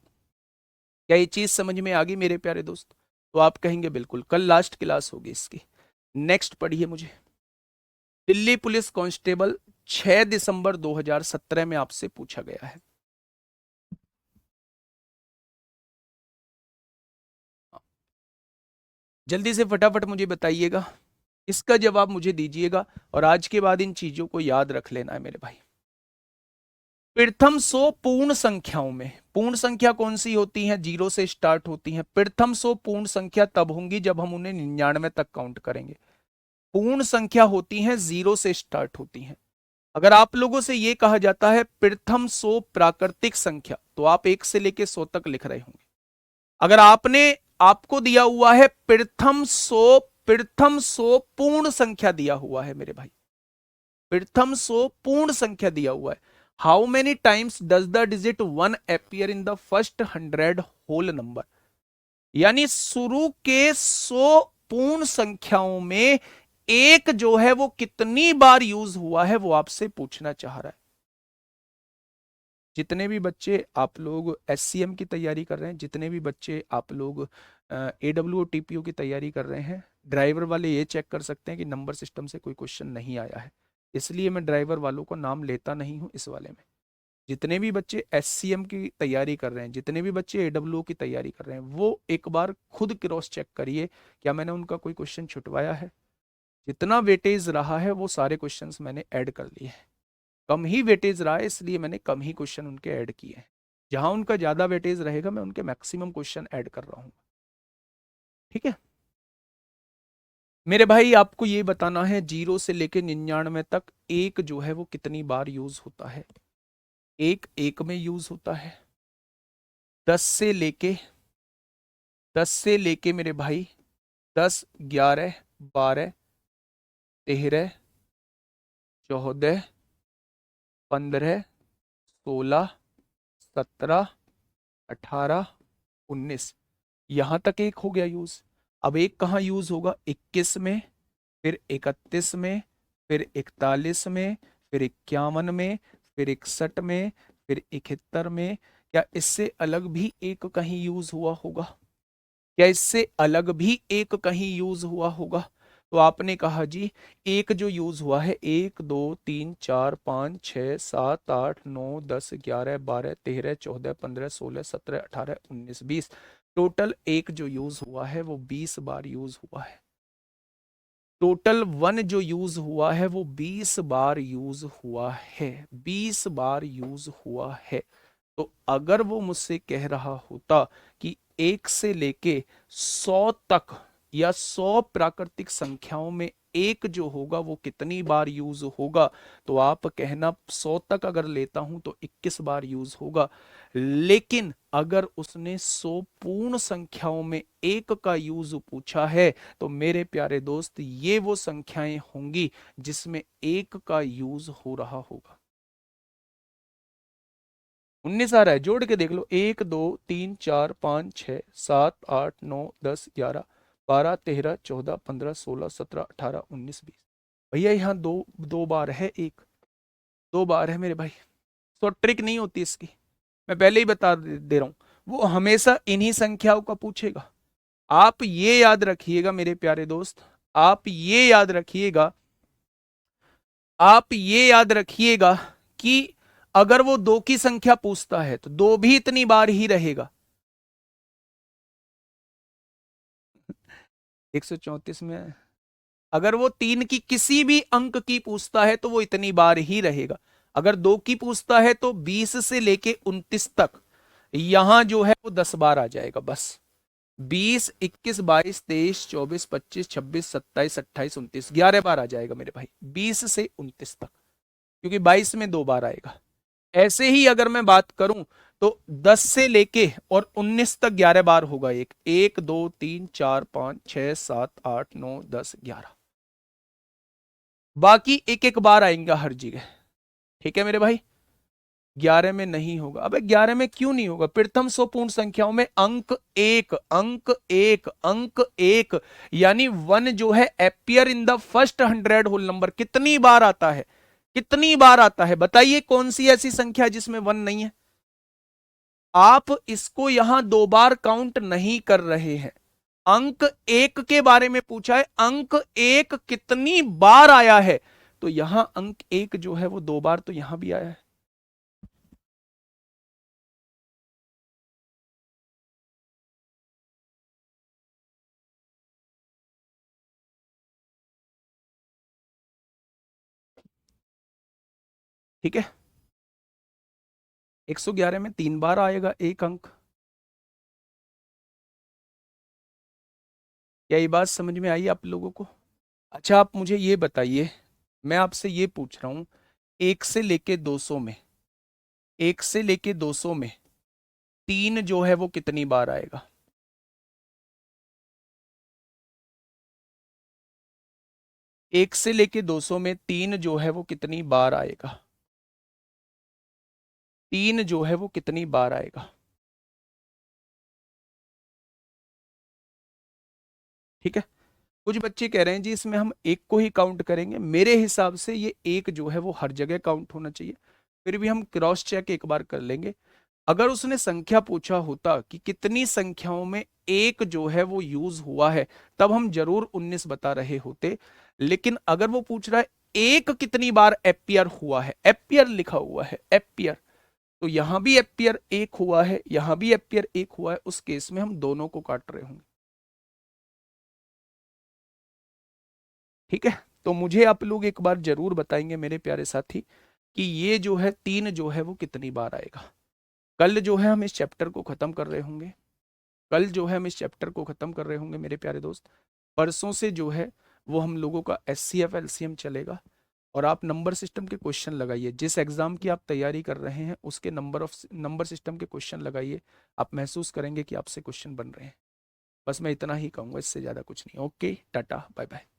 क्या ये चीज समझ में आ गई मेरे प्यारे दोस्त? तो आप कहेंगे बिल्कुल। कल लास्ट क्लास होगी इसकी। नेक्स्ट पढ़िए मुझे। दिल्ली पुलिस कांस्टेबल 6 दिसंबर 2017 में आपसे पूछा गया है। जल्दी से फटाफट मुझे बताइएगा, इसका जवाब मुझे दीजिएगा, और आज के बाद इन चीजों को याद रख लेना है मेरे भाई। प्रथम 100 पूर्ण संख्याओं में, पूर्ण संख्या कौन सी होती है? जीरो से स्टार्ट होती है। प्रथम 100 पूर्ण संख्या तब होंगी जब हम उन्हें 99 तक काउंट करेंगे। पूर्ण संख्या होती हैं जीरो से स्टार्ट होती हैं। अगर आप लोगों से यह कहा जाता है प्रथम 100 प्राकृतिक संख्या, तो आप 1 से लेके 100 तक लिख रहे होंगे। अगर आपको दिया हुआ है प्रथम 100 पूर्ण संख्या दिया हुआ है मेरे भाई, प्रथम 100 पूर्ण संख्या दिया हुआ है। How many times does the digit 1 appear in the first 100 whole number? यानी शुरू के 100 पूर्ण संख्याओं में एक जो है वो कितनी बार यूज हुआ है, वो आपसे पूछना चाह रहा है। जितने भी बच्चे आप लोग एससीएम की तैयारी कर रहे हैं, जितने भी बच्चे आप लोग एडब्ल्यू टीपीओ की तैयारी कर रहे हैं, ड्राइवर वाले ये चेक कर सकते हैं कि नंबर सिस्टम से कोई क्वेश्चन नहीं आया है। इसलिए मैं ड्राइवर वालों को नाम लेता नहीं हूं इस वाले में। जितने भी बच्चे एससीएम की तैयारी कर रहे हैं, जितने भी बच्चे एडब्ल्यू की तैयारी कर रहे हैं, वो एक बार खुद क्रॉस चेक करिए, क्या मैंने उनका कोई क्वेश्चन छुटवाया है? जितना वेटेज रहा है वो सारे क्वेश्चंस मैंने ऐड कर लिए हैं। कम ही वेटेज रहा है इसलिए मैंने कम ही क्वेश्चन उनके ऐड किए हैं। जहां उनका ज्यादा वेटेज रहेगा मैं उनके मैक्सिमम क्वेश्चन ऐड कर रहा हूं। ठीक है मेरे भाई, आपको ये बताना है जीरो से लेके 99 तक एक जो है वो कितनी बार यूज होता है। एक एक में यूज होता है। 10 से लेके 10 से लेके मेरे भाई 10, 11, 12, 13, 14, 15, 16, 17, 18, 19, यहां तक एक हो गया यूज। अब एक कहाँ यूज होगा? 21 में, फिर 31 में, फिर 41 में, फिर 51 में, फिर 61 में, फिर 71 में। क्या इससे अलग भी एक कहीं यूज हुआ होगा? क्या इससे अलग भी एक कहीं यूज हुआ होगा? तो आपने कहा जी, एक जो यूज हुआ है, 1, 2, 3, 4, 5, 6, 7, 8, 9, 10, 11, 12, 13, 14, 15, 16, 17, 18, 19, 20, टोटल एक जो यूज हुआ है वो 20 बार यूज हुआ है। टोटल वन जो यूज हुआ है वो 20 बार यूज हुआ है। 20 बार यूज हुआ है। तो अगर वो मुझसे कह रहा होता कि 1 से लेके 100 तक या 100 प्राकृतिक संख्याओं में एक जो होगा वो कितनी बार यूज होगा, तो आप कहना 100 तक अगर लेता हूं तो 21 बार यूज होगा। लेकिन अगर उसने 100 पूर्ण संख्याओं में एक का यूज पूछा है, तो मेरे प्यारे दोस्त ये वो संख्याएं होंगी जिसमें एक का यूज हो रहा होगा। 19 आ रहा है? जोड़ के देख लो, 1, 2, 3, 4, 5, 6, 7, 8, 9, 10, 11, 12, 13, 14, 15, 16, 17, 18, 19, 20। भैया यहाँ दो दो बार है, एक दो बार है मेरे भाई। तो ट्रिक नहीं होती इसकी, मैं पहले ही बता दे रहा हूं। वो हमेशा इन्हीं संख्याओं का पूछेगा। आप ये याद रखिएगा मेरे प्यारे दोस्त, आप ये याद रखिएगा, आप ये याद रखिएगा कि अगर वो दो की संख्या पूछता है तो दो भी इतनी बार ही रहेगा। 134 में अगर वो तीन की किसी भी अंक की पूछता है तो वो इतनी बार ही रहेगा। अगर दो की पूछता है तो 20 से लेके 29 तक यहां जो है वो 10 बार आ जाएगा बस। 20, 21, 22, 23, 24, 25, 26, 27, 28, 29, 11 बार आ जाएगा मेरे भाई 20 से 29 तक, क्योंकि 22 में दो बार आएगा। ऐसे ही अगर मैं बात करूं तो 10 से लेके और 19 तक 11 बार होगा। एक एक दो तीन चार पांच छह सात आठ नौ 10 11, बाकी एक एक बार आएंगे हर जगह। ठीक है मेरे भाई? 11 में नहीं होगा। अबे 11 में क्यों नहीं होगा? प्रथम 100 पूर्ण संख्याओं में अंक एक, अंक एक, अंक एक, यानी वन जो है appear in the first 100 whole number कितनी बार आता है? कितनी बार आता है बताइए? कौन सी ऐसी संख्या जिसमें वन नहीं है? आप इसको यहां दो बार काउंट नहीं कर रहे हैं। अंक एक के बारे में पूछा है, अंक एक कितनी बार आया है? तो यहां अंक एक जो है वो दो बार तो यहां भी आया है। ठीक है 111 में 3 बार आएगा एक अंक। क्या ये बात समझ में आई आप लोगों को? अच्छा आप मुझे ये बताइए, मैं आपसे ये पूछ रहा हूं, 1 से लेके 200 में, 1 से लेके 200 में 3 जो है वो कितनी बार आएगा? 1 से लेके 200 में 3 जो है वो कितनी बार आएगा? 3 जो है वो कितनी बार आएगा? ठीक है। कुछ बच्चे कह रहे हैं जी इसमें हम एक को ही काउंट करेंगे। मेरे हिसाब से ये एक जो है वो हर जगह काउंट होना चाहिए। फिर भी हम क्रॉस चेक एक बार कर लेंगे। अगर उसने संख्या पूछा होता कि कितनी संख्याओं में एक जो है वो यूज हुआ है, तब हम जरूर 19 बता रहे होते। लेकिन अगर वो पूछ रहा है एक कितनी बार एपियर हुआ है, एपियर लिखा हुआ है, एपियर, तो यहां भी एपियर एक हुआ है, यहां भी एपियर एक हुआ है, उस केस में हम दोनों को काट रहे होंगे। ठीक है। तो मुझे आप लोग एक बार जरूर बताएंगे मेरे प्यारे साथी कि ये जो है 3 जो है वो कितनी बार आएगा। कल जो है हम इस चैप्टर को खत्म कर रहे होंगे। कल जो है हम इस चैप्टर को खत्म कर रहे होंगे मेरे प्यारे दोस्त। परसों से जो है वो हम लोगों का एचसीएफ एलसीएम चलेगा। और आप नंबर सिस्टम के क्वेश्चन लगाइए, जिस एग्जाम की आप तैयारी कर रहे हैं उसके नंबर सिस्टम के क्वेश्चन लगाइए। आप महसूस करेंगे कि आपसे क्वेश्चन बन रहे हैं। बस मैं इतना ही कहूंगा, इससे ज्यादा कुछ नहीं। Okay, tata, bye bye.